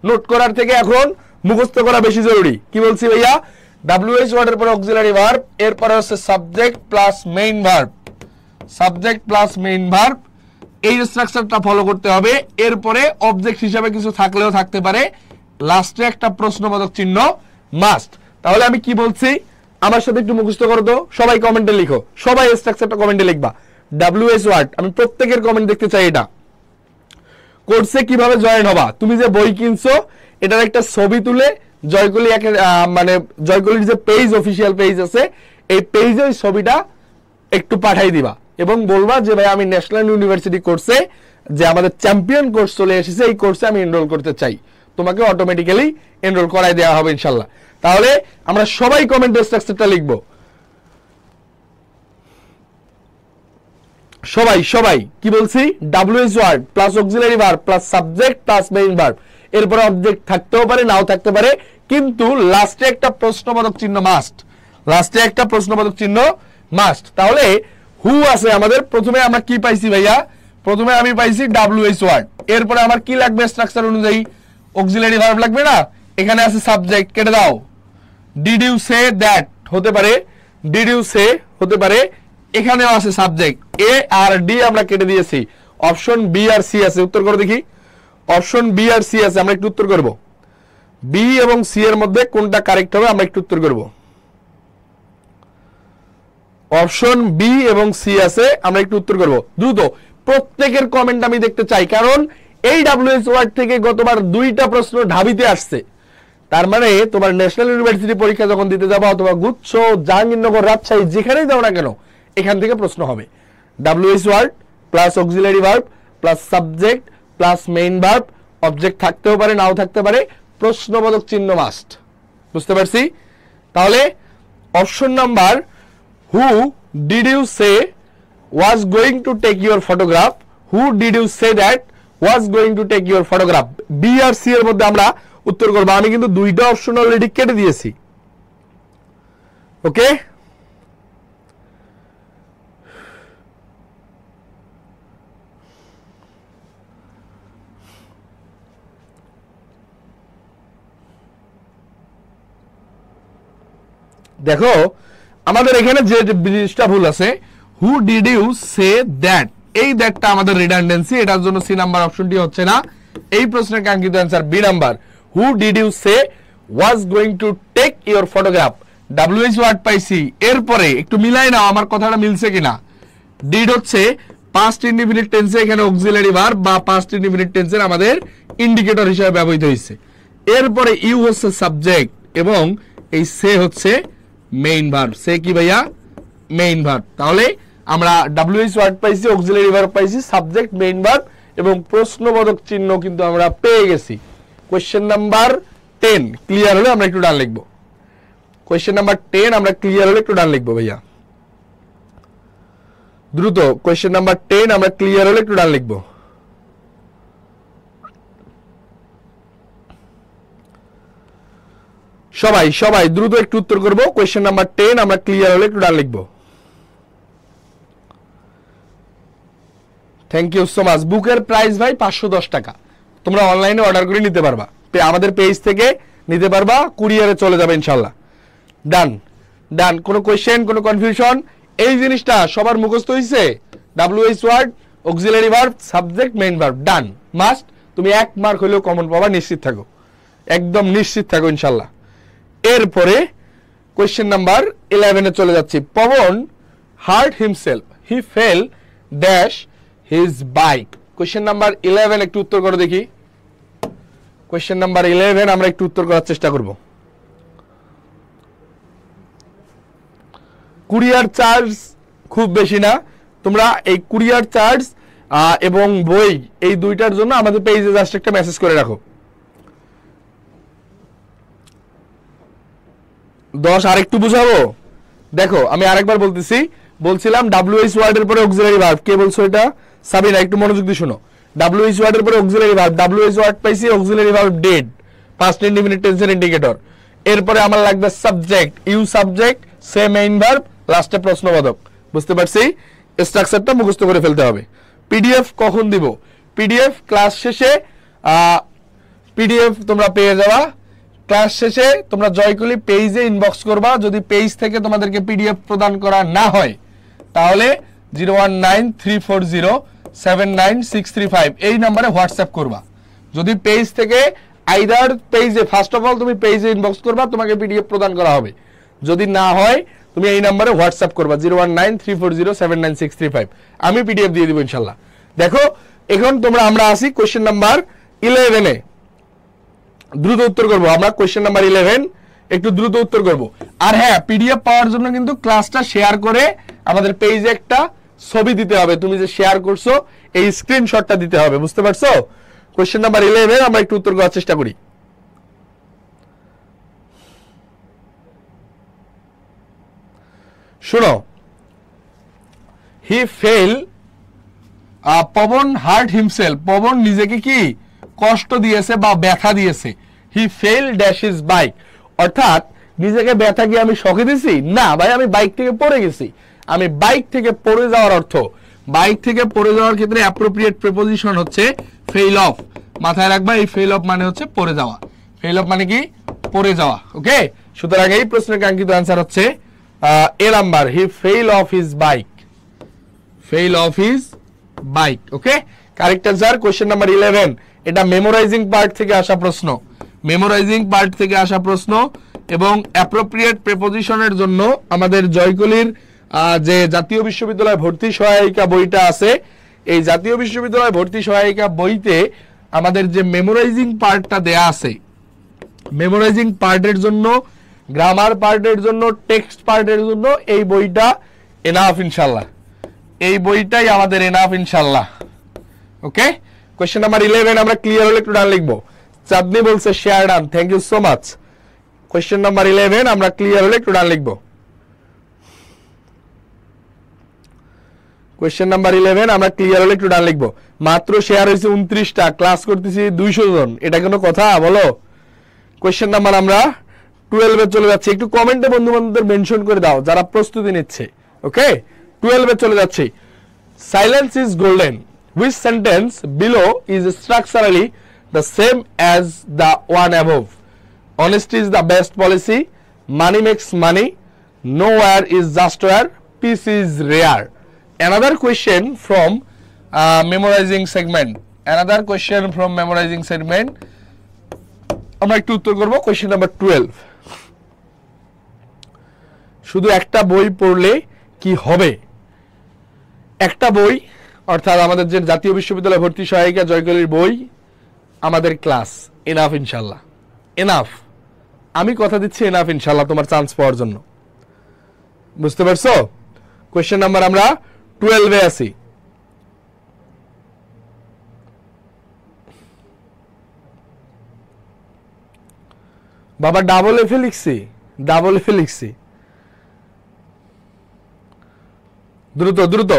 নোট করার থেকে এখন মুখস্থ করা বেশি জরুরি। কি বলছি ভাইয়া? ডাব্লিউএইচ ওয়ার্ডের পরে অক্সিলিয়ারি ভার্ব, এরপরে হচ্ছে subject plus main verb, subject plus main verb. এই স্ট্রাকচারটা ফলো করতে হবে। এরপরে অবজেক্ট হিসাবে কিছু থাকলেও থাকতে পারে, লাস্টে একটা প্রশ্নবোধক চিহ্ন মাস্ট। তাহলে আমি কি বলছি আমার সাথে একটু মুখস্থ করো তো, সবাই কমেন্টে লিখো, সবাই স্ট্রাকচারটা কমেন্টে লিখবা। ডাব্লিউএইচ ওয়ার্ড, আমি প্রত্যেকের কমেন্ট দেখতে চাই। এটা কোর্সে কিভাবে জয়েন হবা? তুমি যে বই কিনছো এটার একটা ছবি তুলে জয়কলি মানে জয়কলির যে পেজ, অফিসিয়াল পেজ আছে, এই পেজে ওই ছবিটা একটু পাঠাই দিবা এবং বলবা যে ভাই আমি ন্যাশনাল ইউনিভার্সিটি কোর্সে যে আমাদের চ্যাম্পিয়ন কোর্স চলে এসেছে, এই কোর্সে আমি এনরোল করতে চাই। তোমাকে অটোমেটিক্যালি এনরোল করাই দেওয়া হবে ইনশাল্লাহ। তাহলে আমরা সবাই কমেন্টে স্ট্রাকচারটা লিখবো, সবাই সবাই কি বলছি, WH word plus auxiliary verb plus subject plus main verb, এরপরে অবজেক্ট থাকতেও পারে নাও থাকতে পারে, কিন্তু লাস্টে একটা প্রশ্নবোধক চিহ্ন মাস্ট, লাস্টে একটা প্রশ্নবোধক চিহ্ন মাস্ট। তাহলে হু আছে আমাদের, প্রথমে আমরা কি পাইছি ভাইয়া, প্রথমে আমি পাইছি ডাব্লিউএইচ ওয়ার্ড, এরপরে আমার কি লাগবে স্ট্রাকচার অনুযায়ী, অক্সিলারি ভার্ব লাগবে না, এখানে আছে সাবজেক্ট, কেটে দাও, ডিড ইউ সে দ্যাট হতে পারে, ডিড ইউ সে হতে পারে, এখানেও আছে সাবজেক্ট, এ আর ডি আমরা কেটে দিয়েছি, অপশন বি আর সি আছে, উত্তর করো দেখি, অপশন বি আর সি আছে, আমরা একটু উত্তর করব, বি এবং সি এর মধ্যে কোনটা কারেক্ট হবে আমরা একটু উত্তর করব, অপশন বি এবং সি আছে, আমরা একটু উত্তর করব দ্রুত, প্রত্যেকের কমেন্ট আমি দেখতে চাই, কারণ এই ডাব্লিউএইচ ওয়ার্ড থেকে গতবার 2টা প্রশ্ন ঢাবিতে আসছে, তার মানে তোমার ন্যাশনাল ইউনিভার্সিটি পরীক্ষা যখন দিতে যাবো অথবা গুচ্ছ, জাহাঙ্গীরনগর, রাজশাহী যেখানেই দাও না কেন এখান থেকে প্রশ্ন হবে, WH word plus auxiliary verb plus subject plus main verb, object থাকতেও পারে নাও থাকতে পারে, প্রশ্নবোধক চিহ্ন মাস্ট, বুঝতে পারছি। তাহলে option number who did you say was going to take your photograph, who did you say that was going to take your photograph, B আর সি এর মধ্যে আমরা উত্তর করবো, আমি কিন্তু 2টা অপশন অলরেডি কেটে দিয়েছি, ওকে। দেখো আমাদের এখানে যে জিনিসটা ভুল আছে, who did you say that, এই দ্যাটটা আমাদের রিডান্ডেন্সি, এটার জন্য সি নাম্বার অপশনটি হচ্ছে না, এই প্রশ্নের কাঙ্ক্ষিত answer B number, who did you say was going to take your photograph, WH word পাইছি, এরপরে একটু মিলাই নাও আমার কথাটা মিলছে কিনা, ডিড হচ্ছে পাস্ট ইনডিফিনিট টেন্সে এখানে অক্সিলারি ভার্ব বা পাস্ট ইনডিফিনিট টেন্সের আমাদের ইন্ডিকেটর হিসেবে ব্যবহৃত হয়েছে, এরপরে ইউ হচ্ছে সাবজেক্ট এবং এই সে হচ্ছে মেইন ভার্ব, সে কি ভাইয়া মেইন ভার্ব, তাহলে আমরা ডাব্লিউএইচ ওয়ার্ড পাইছি, অক্সিলারি ভার্ব পাইছি, সাবজেক্ট মেইন ভার্ব এবং প্রশ্নবোধক চিহ্ন কিন্তু আমরা পেয়ে গেছি। কোশ্চেন নাম্বার 10 ক্লিয়ার হলে আমরা একটু ডান লিখবো, কোশ্চেন নাম্বার 10 আমরা ক্লিয়ার হলে একটু ডান লিখবো ভাইয়া দ্রুত, কোশ্চেন নাম্বার 10 আমরা ক্লিয়ার হলে একটু ডান লিখবো, সবাই সবাই দ্রুত একটু উত্তর করবো, কোশ্চেন নাম্বার 10 আমরা ক্লিয়ার হলে একটু ডান লিখবো, থ্যাংক ইউ সো মাচ। বুকের প্রাইস ভাই 510 টাকা, তোমরা অনলাইনে অর্ডার করে নিতে পারবা, আমাদের পেজ থেকে নিতে পারবা, কুরিয়ারে চলে যাবে ইনশাল্লাহ। ডান ডান, কোনো কোয়েশ্চেন কোনো কনফিউশন, এই জিনিসটা সবার মুখস্থ হয়েছে, WH word auxiliary verb subject main verb, done must, তুমি 1 মার্ক হলেও কমন পাবা, নিশ্চিত থাকো, একদম নিশ্চিত থাকো ইনশাল্লাহ। এরপরে কোয়েশ্চেন নাম্বার 11 চলে যাচ্ছি, Pawan hurt himself, he fell dash his bike, question number 11 একটু উত্তর করো দেখি, কোয়েশ্চেন নাম্বার 11 আমরা একটু উত্তর করার চেষ্টা করব। কুরিয়ার চার্জ খুব বেশি না, তোমরা এই কুরিয়ার চার্জ এবং বই এই 2টার জন্য আমাদের পেজে জাস্ট একটা মেসেজ করে রাখো। 10 আরেকটু বুঝাবো, দেখো আমি আরেকবার বলতেছি, বলছিলাম ডাব্লিউএইচ ওয়ার্ডের পরে অক্সিলারি ভার্ব, কে বলছো এটা, সাবিনা একটু মনোযোগ দিয়ে শোনো, ডাব্লিউএইচ ওয়ার্ডের পরে অক্সিলারি ভার্ব, ডাব্লিউএইচ ওয়ার্ড পাইছি, auxiliary verb did past indefinite টেন্সের ইন্ডিকেটর, এরপরে আমার লাগবে subject, you subject say main verb, লাস্টে প্রশ্নবোধক, বুঝতে পারছি, স্ট্রাকচারটা মুখস্থ করে ফেলতে হবে। পিডিএফ কখন দিব, পিডিএফ ক্লাস শেষে, পিডিএফ তোমরা পেয়ে যাওয়া ক্লাস শেষে, তোমরা জয়কুলি পেজে ইনবক্স করবা, যদি পেজ থেকে তোমাদেরকে পিডিএফ প্রদান করা না হয় তাহলে 0193407965 এই নম্বরে হোয়াটসঅ্যাপ করবা, যদি পেজ থেকে আইদার পেজে ফার্স্ট অফ অল তুমি পেজে ইনবক্স করবা, তোমাকে পিডিএফ প্রদান করা হবে, যদি না হয় তুমি এই নম্বরে হোয়াটসঅ্যাপ করবা 0193407965, আমি পিডিএফ দিয়ে দিব ইনশাল্লাহ। দেখো এখন তোমরা আমরা আসি কোশ্চেন নাম্বার 11-এ, দ্রুত উত্তর করবো আমরা, কোশ্চেন নাম্বার 11 একটু দ্রুত উত্তর করব। আর হ্যাঁ, পিডিএফ পাওয়ার জন্য কিন্তু ক্লাসটা শেয়ার করে আমাদের পেজে একটা ছবি দিতে হবে, তুমি যে শেয়ার করছো এই স্ক্রিনশটটা দিতে হবে, বুঝতে পারছো। কোশ্চেন নাম্বার 11 আমরা একটু উত্তর করার চেষ্টা করি। শুনো, he fell Pawan hurt himself, Pawan নিজেকে কি কষ্ট দিয়েছে বা ব্যথা দিয়েছে। He fell dash his bike, অর্থাৎ নিজেকে ব্যথা কি আমি শখে দিছি? না ভাই, আমি বাইক থেকে পড়ে গেছি। আমি বাইক থেকে পড়ে যাওয়ার অর্থ, বাইক থেকে পড়ে যাওয়ার ক্ষেত্রে অ্যাপ্রোপ্রিয়েট প্রিপোজিশন হচ্ছে ফেল অফ। মাথায় রাখবা, এই ফেল অফ মানে হচ্ছে পড়ে যাওয়া। ফেল অফ মানে কি? পড়ে যাওয়া। ওকে, সুতরাং এই প্রশ্নের কাঙ্ক্ষিত অ্যান্সার হচ্ছে A number, he fell off his bike. Fell off his bike. Okay, correct answer question number 11। এটা মেমোরাইজিং পার্ট থেকে আসা প্রশ্ন, মেমোরাইজিং পার্ট থেকে আসা প্রশ্ন। এবং অ্যাপ্রোপ্রিয়েট প্রিপোজিশনের জন্য আমাদের জয়কলির যে জাতীয় বিশ্ববিদ্যালয় ভর্তি সহায়িকা বইটা আছে, এই জাতীয় বিশ্ববিদ্যালয় ভর্তি সহায়িকা বইতে আমাদের যে মেমোরাইজিং পার্টটা দেয়া আছে, মেমোরাইজিং পার্টের জন্য, গ্রামার পার্টের জন্য, টেক্সট পার্টের জন্য এই বইটা এনাফ ইনশাল্লাহ। এই বইটাই আমাদের এনাফ ইনশাল্লাহ। ওকে, কোশ্চেন নাম্বার 11 আমরা ক্লিয়ার হলে একটু ডান লিখবো। চাঁদনি বলছে share done, thank you so much. Question number 11 আমরা ক্লিয়ার হলে একটু ডান লিখবো। কোশ্চেন নাম্বার 11 আমরা ক্লিয়ার হলে একটু ডান লিখবো। মাত্র শেয়ার হয়েছে 29টা, ক্লাস করতেছি 200 জন, এটা কোনো কথা বলো? কোশ্চেন নাম্বার আমরা 12 এ চলে যাচ্ছি। একটু কমেন্টে বন্ধু বান্ধবদের মেনশন করে দাও যারা প্রস্তুতি নিচ্ছে। ওকে, 12 এ চলে যাচ্ছি। Silence is golden, which sentence below is structurally the same as the one above? Honesty is the best policy, money makes money, nowhere is just where, peace is rare. Another question from memorizing segment, another question from memorizing segment. আমরা একটু উত্তর করব question number 12। শুধু একটা বই পড়লে কি হবে? একটা বই, অর্থাৎ আমাদের যে জাতীয় বিশ্ববিদ্যালয় ভর্তি সহায়িকা জয়কলির বই, আমাদের ক্লাস এনাফ ইনশাল্লাহ। এনাফ, আমি কথা দিচ্ছি এনাফ ইনশাল্লাহ তোমার চান্স পাওয়ার জন্য। বুঝতে পারছো? কোশ্চেন নাম্বার আমরা 12 এ আছি। বাবা ডাবল এফ এ লিখছি, ডাবল এফ এ লিখছি, দ্রুত দ্রুত।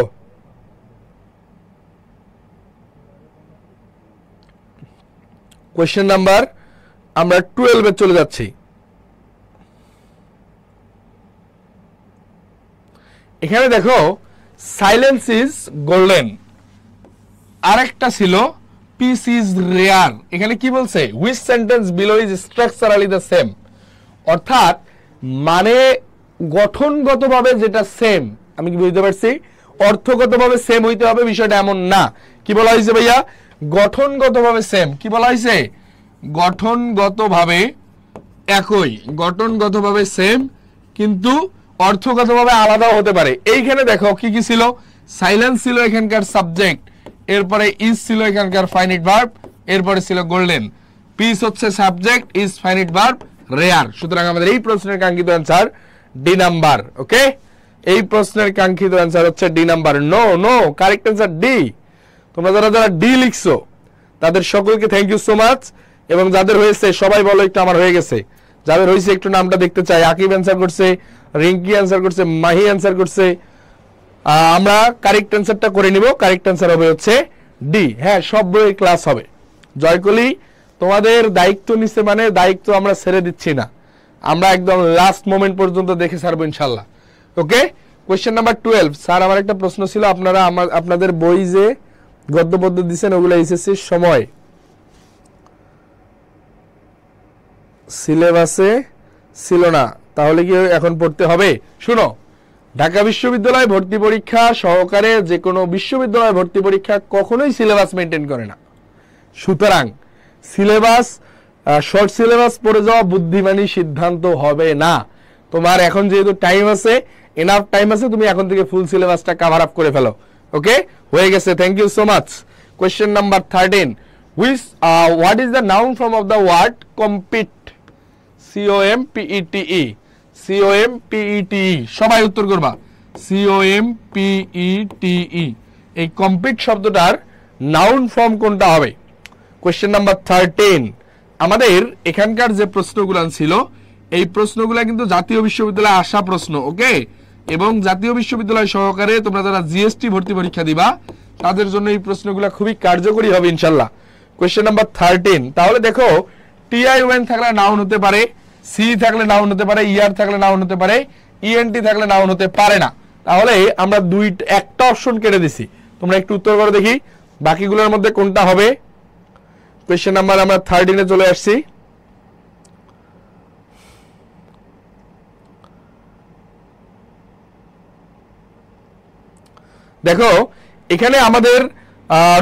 কোশ্চেন নাম্বার আমরা 12 এ চলে যাচ্ছি। এখানে দেখো সাইলেন্স ইজ গোল্ডেন, আরেকটা ছিল পিস ইজ রেয়ার। এখানে কি বলছে? Which sentence below is structurally the same, অর্থাৎ মানে গঠনগতভাবে যেটা সেম। আমি কি বুঝতে পারছি? অর্থগতভাবে সেম হইতে হবে বিষয়টা এমন না। কি বলা হয়েছে ভাইয়া? গঠনগতভাবে সেম। কি বলা হয়েছে? গঠনগতভাবে একই, গঠনগতভাবে সেম, কিন্তু অর্থগতভাবে আলাদাও হতে পারে। এইখানে দেখো কি কি ছিল? সাইলেন্স ছিল এখানকার সাবজেক্ট, এরপরে ইজ ছিল এখানকার ফাইনিট ভার্ব, এরপরে ছিল গোল্ডেন। পিস হচ্ছে subject, is finite verb, rare. সুতরাং আমাদের এই প্রশ্নের কাঙ্ক্ষিত অ্যান্সার ডি নাম্বার। ওকে, এই প্রশ্নের কাঙ্ক্ষিত অ্যান্সার হচ্ছে D number. No no, correct answer D. তোমরা যারা যারা ডি লিখছো তাদের সকলকে থ্যাংক ইউ সো মাচ। এবং যাদের হয়েছে সবাই বলো একটু আমার হয়ে গেছে। যাদের হয়েছে একটু নামটা দেখতে চাই। আকিব অ্যান্সার করছে, রিঙ্কি অ্যান্সার করছে, মাহি অ্যান্সার করছে। আমরা কারেক্ট অ্যান্সারটা করে নিব। কারেক্ট অ্যান্সার হবে হচ্ছে ডি। হ্যাঁ, সব বইয়ের ক্লাস হবে। জয়কলি তোমাদের দায়িত্ব নিচ্ছে, মানে দায়িত্ব আমরা ছেড়ে দিচ্ছি না, আমরা একদম লাস্ট মোমেন্ট পর্যন্ত দেখে ছাড়বো ইনশাল্লাহ। ওকে, কোয়েশ্চেন নাম্বার 12। স্যার আমার একটা প্রশ্ন ছিল, আপনারা আপনাদের বই যে গদ্য পদ্য দিচ্ছেন ওগুলো এসএসসির সময় সিলেবাসে ছিল না, তাহলে কি এখন পড়তে হবে? শুনো, ঢাকা বিশ্ববিদ্যালয় ভর্তি পরীক্ষা সহকারে যে কোনো বিশ্ববিদ্যালয় ভর্তি পরীক্ষা কখনোই সিলেবাস মেনটেন করে না। সুতরাং সিলেবাস, শর্ট সিলেবাস পড়ে যাওয়া বুদ্ধিমানী সিদ্ধান্ত হবে না। তোমার এখন যেহেতু টাইম আছে, এনাফ টাইম আছে, তুমি এখন থেকে ফুল সিলেবাসটা কভার আপ করে ফেলো। ওকে, হয়ে গেছে, thank you so much. Question number 13, which what is the noun form of the word compete? COMPETE, COMPETE, সবাই উত্তর করবা। COMPETE, এই কম্পিট শব্দটার নাউন ফর্ম কোনটা হবে? Question number 13। আমাদের এখানকার যে প্রশ্নগুলো ছিল, এই প্রশ্নগুলো কিন্তু জাতীয় বিশ্ববিদ্যালয়ে আসা প্রশ্ন। ওকে, এবং জাতীয় বিশ্ববিদ্যালয় সহকারে তোমরা যারা জিএসটি ভর্তি পরীক্ষা দিবা তাদের জন্য এই প্রশ্নগুলো খুবই কার্যকরী হবে ইনশাল্লাহ। কোয়েশ্চেন নাম্বার 13, তাহলে দেখো টিআইওএন থাকলে নাউন হতে পারে, সি থাকলে নাউন হতে পারে, ইয়ার থাকলে নাউন হতে পারে, ইএনটি থাকলে নাউন হতে পারে না। তাহলে আমরা একটা অপশন কেটে দিছি, তোমরা একটু উত্তর করে দেখি বাকিগুলোর মধ্যে কোনটা হবে। কোয়েশ্চেন নাম্বার আমরা 13 চলে আসছি। দেখো এখানে আমাদের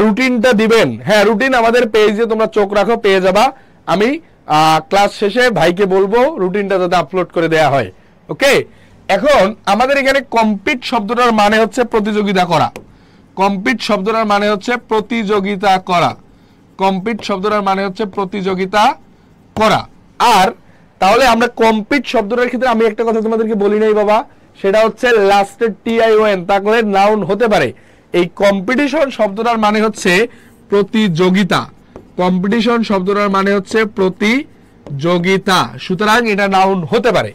রুটিনটা দিবেন। হ্যাঁ, রুটিন আমাদের পেজে তোমরা চোখ রাখো, পেয়ে যাবা। আমি ক্লাস শেষে ভাইকে বলবো রুটিনটা যাতে আপলোড করে দেয়া হয়। ওকে, এখন আমাদের এখানে কম্পিট শব্দটার মানে হচ্ছে প্রতিযোগিতা করা। কম্পিট শব্দটার মানে হচ্ছে প্রতিযোগিতা করা। কম্পিট শব্দটার মানে হচ্ছে প্রতিযোগিতা করা। আর তাহলে আমরা কম্পিট শব্দটার ক্ষেত্রে আমি একটা কথা তোমাদেরকে বলি নাই বাবা, সেটা হচ্ছে লাস্টের টিআইওএন তাহলে নাউন হতে পারে। এই কম্পিটিশন শব্দটার মানে হচ্ছে প্রতিযোগিতা। কম্পিটিশন শব্দটার মানে হচ্ছে প্রতিযোগিতা, সুতরাং এটা নাউন হতে পারে।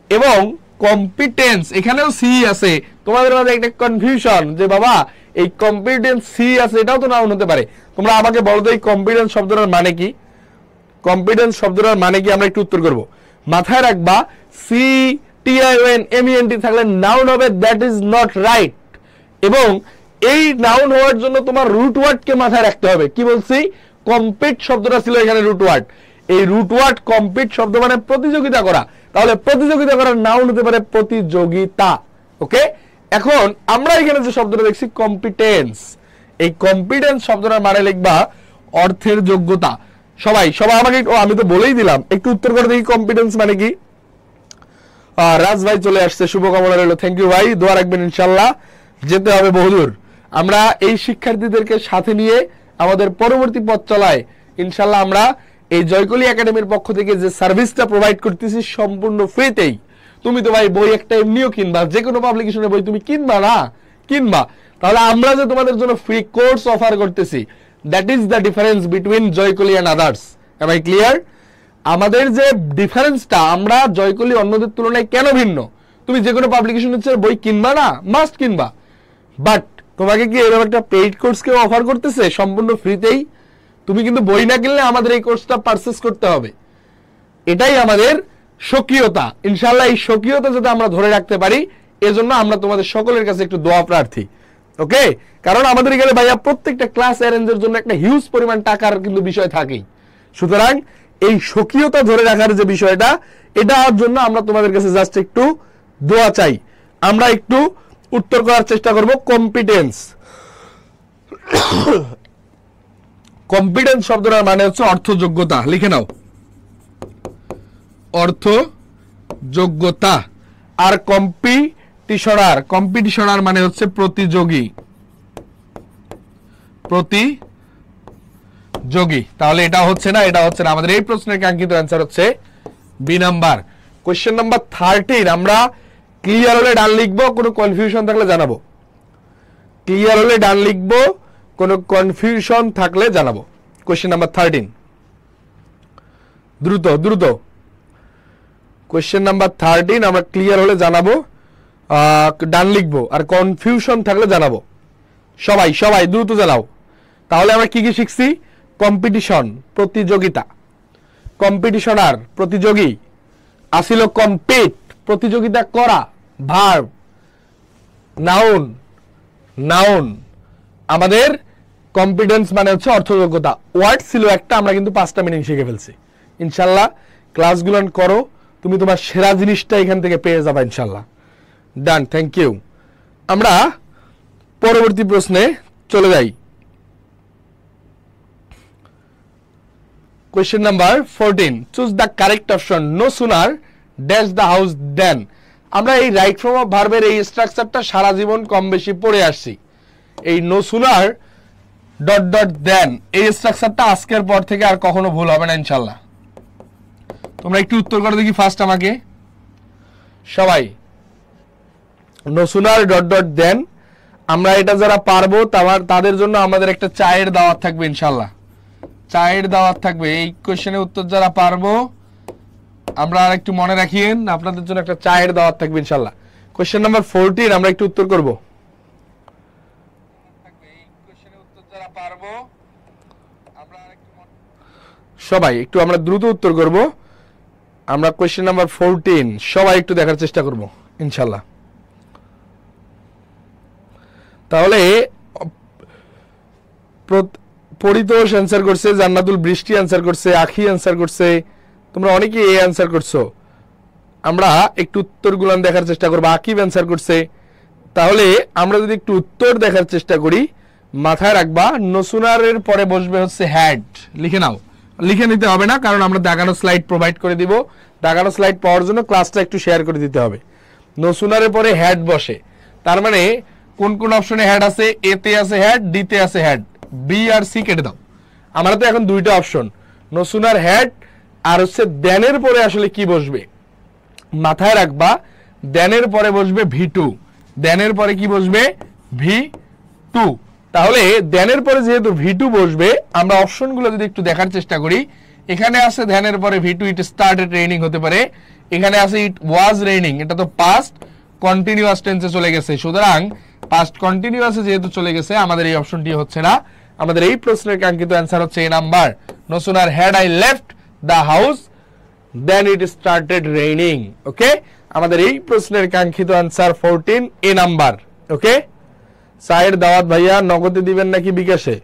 এবং কম্পিটেন্স, এখানেও সি আছে, তোমাদের মাঝে একটা কনফিউশন যে বাবা এই কম্পিটেন্স সি আছে, এটাও তো নাউন হতে পারে। তোমরা আমাকে বলো তো এই কম্পিটেন্স শব্দটার মানে কি? কম্পিটেন্স শব্দটার মানে কি আমরা একটু উত্তর করব। মাথায় রাখবা সি টিআইওএন এমইএনটি থাকলে নাউন হবে, দ্যাট ইজ নট রাইট। এবং এই নাউন হওয়ার জন্য তোমার রুট ওয়ার্ডকে মাথায় রাখতে হবে। কি বলছি? কম্পিট শব্দটা ছিল এখানে রুট ওয়ার্ড। এই রুট ওয়ার্ড কম্পিট শব্দ মানে প্রতিযোগিতা করা, তাহলে প্রতিযোগিতা করার নাউন হতে পারে প্রতিযোগিতা। ওকে, এখন আমরা এখানে যে শব্দটা দেখছি কম্পিটেন্স, এই কম্পিটেন্স শব্দটার মানে লিখবা অর্থের যোগ্যতা। সবাই আমাকে আমি তো বলেই দিলাম, একটু উত্তর করে দেখি কম্পিটেন্স মানে কি। রাজ ভাই চলে আসছে, শুভকামনা রইল, থ্যাংক ইউ ভাই, দোয়া রাখবেন ইনশাল্লাহ। যেতে হবে বহুদূর। আমরা এই শিক্ষার্থীদেরকে সাথে নিয়ে আমাদের পরবর্তী পথ চলায় ইনশাল্লাহ আমরা এই জয়কলি একাডেমির পক্ষ থেকে যে সার্ভিসটা প্রোভাইড করতেছি সম্পূর্ণ ফ্রিতেই। তুমি তো ভাই বই একটা এমনিও কিনবা, যে কোনো পাবলিকেশনের বই তুমি কিনবা না, কিনবা। তাহলে আমরা যে তোমাদের জন্য ফ্রি কোর্স অফার করতেছি, that is the difference between Joykoli and others. Am I clear? আমাদের যে ডিফারেন্সটা, আমরা জয়কলি অন্যদের তুলনায় কেন ভিন্ন? তুমি যে কোনো পাবলিকেশনের বই কিনবা না, মাস্ট কিনবা, বাট তোমাকে কি এরকম একটা পেইড কোর্স কেউ অফার করতেছে সম্পূর্ণ ফ্রিতেই? তুমি কিন্তু বই না কিনলে আমাদের এই কোর্সটা পারচেজ করতে হবে। এটাই আমাদের স্বকীয়তা। ইনশাআল্লাহ এই স্বকীয়তা যাতে আমরা ধরে রাখতে পারি, এজন্য আমরা তোমাদের সকলের কাছে একটু দোয়া প্রার্থী। ওকে, কারণ আমাদের এখানে ভাইয়া প্রত্যেকটা ক্লাস অ্যারেঞ্জের জন্য একটা হিউজ পরিমাণ টাকার কিন্তু বিষয় থাকেই। সুতরাং এই স্বকীয়তা ধরে রাখার যে বিষয়টা, এটার জন্য আমরা তোমাদের কাছে জাস্ট একটু দোয়া চাই। আমরা একটু উত্তর করার চেষ্টা করব। কম্পিটেন্স, কম্পিটেন্স শব্দটার মানে হচ্ছে অর্থযোগ্যতা। লিখে নাও, অর্থযোগ্যতা। আর কম্পিটিশনার মানে হচ্ছে প্রতিযোগী। তাহলে এটা হচ্ছে না, এটা হচ্ছে না। আমাদের এই প্রশ্নের কাঙ্ক্ষিত অ্যান্সার হচ্ছে বি নাম্বার। কোশ্চেন নাম্বার 13 আমরা ক্লিয়ার হলে ডান লিখবো, কোনো কনফিউশন থাকলে জানাবো। ক্লিয়ার হলে ডান লিখবো, কোনো কনফিউশন থাকলে জানাবো। কোশ্চেন নাম্বার 13, দ্রুত। কোশ্চেন নাম্বার 13 আমরা ক্লিয়ার হলে জানাবো, ডান লিখবো, আর কনফিউশন থাকলে জানাবো। সবাই দ্রুত জানাও। তাহলে আমরা কি কি শিখছি? কম্পিটিশন প্রতিযোগিতা, কম্পিটিশনার প্রতিযোগী, আসিল কম্পিট প্রতিযোগিতা করা, ভার্ব, নাউন। আমাদের কম্পিটেন্স মানে হচ্ছে অর্থযোগ্যতা। ওয়ার্ড ছিল একটা, আমরা কিন্তু 5টা মিনিং শিখে ফেলছি। ইনশাল্লাহ ক্লাসগুলো করো, তুমি তোমার সেরা জিনিসটা এখান থেকে পেয়ে যাবা ইনশাল্লাহ। Done, thank you. আমরা পরবর্তী প্রশ্নে চলে যাই। Question number 14, choose the correct option. No sooner dash the house then. আমরা এই রাইট ফর্ম অফ ভার্বের এই স্ট্রাকচারটা সারা জীবন কম বেশি পড়ে আসছি। এই নো সুনার দেন এই স্ট্রাকচারটা আজকের পর থেকে আর কখনো ভুল হবে না ইনশাল্লাহ। তোমরা একটু উত্তর করে দেখি ফার্স্ট আমাকে সবাই। নো সুনার দেন, আমরা এটা যারা পারবো তাদের জন্য আমাদের একটা চায়ের দাওয়াত থাকবে ইনশাল্লাহ। চায়ের দাওয়াত থাকবে। এই কোশ্চেনের উত্তর যারা পারবো, আমরা আর একটু মনে রাখিয়েন, আপনাদের জন্য একটা চায়ের দাওয়াত থাকবে ইনশাল্লাহ। কোশ্চেন নাম্বার 14 আমরা একটু উত্তর করব। সবাই একটু আমরা দ্রুত উত্তর করব। আমরা কোয়েশ্চেন নাম্বার 14 সবাই একটু দেখার চেষ্টা করব ইনশাআল্লাহ। তাহলে পরিতোষ অ্যান্সার করছে, জান্নাতুল বৃষ্টি অ্যান্সার করছে, আখি অ্যান্সার করছে, তোমরা অনেকেই এই অ্যান্সার করছো। আমরা একটু উত্তরগুলো দেখার চেষ্টা করব। আকিব অ্যান্সার করছে। তাহলে আমরা যদি একটু উত্তর দেখার চেষ্টা করি, মাথায় রাখবা নসুনারের পরে বসবে হচ্ছে হ্যাড। লিখে নাও, লিখে নিতে হবে না, কারণ আমরা দাগানো স্লাইড প্রোভাইড করে দিব। দাগানো স্লাইড পাওয়ার জন্য ক্লাসটা একটু শেয়ার করে দিতে হবে। নসুনারের পরে হ্যাড বসে, তার মানে কোন কোন অপশনে হ্যাড আছে? এ তে আছে হ্যাড, ডি তে আছে হ্যাড, বি আর সি কেটে দাও। আমরা তো এখন দুইটা অপশন, নসুনার হ্যাড আর হচ্ছে দেনের পরে আসলে কি বসবে মাথায় রাখবা। দেনের পরে বসবে ভি2, দেনের পরে কি বসবে? ভি2। তাহলে দেনের পরে যেহেতু ভি2 বসবে, আমরা অপশনগুলো যদি একটু দেখার চেষ্টা করি, এখানে আছে ধ্যানের পরে ভি2, ইট স্টার্টেড রেইনিং হতে পারে। এখানে আছে ইট ওয়াজ রেইনিং, এটা তো পাস্ট কন্টিনিউয়াস টেন্সে চলে গেছে, সুতরাং পাস্ট কন্টিনিউয়াসে যেহেতু চলে গেছে আমাদের এই অপশনটি হচ্ছে না। আমাদের এই প্রশ্নের কাঙ্ক্ষিত অ্যান্সার হচ্ছে A number. No sooner had I left the house then it started raining. Okay, আমাদের এই প্রশ্নের কাঙ্ক্ষিত অ্যান্সার 14 এ নাম্বার। ওকে, চায়ের দাওয়াত ভাইয়া নগদে দিবেন নাকি বিকাশে?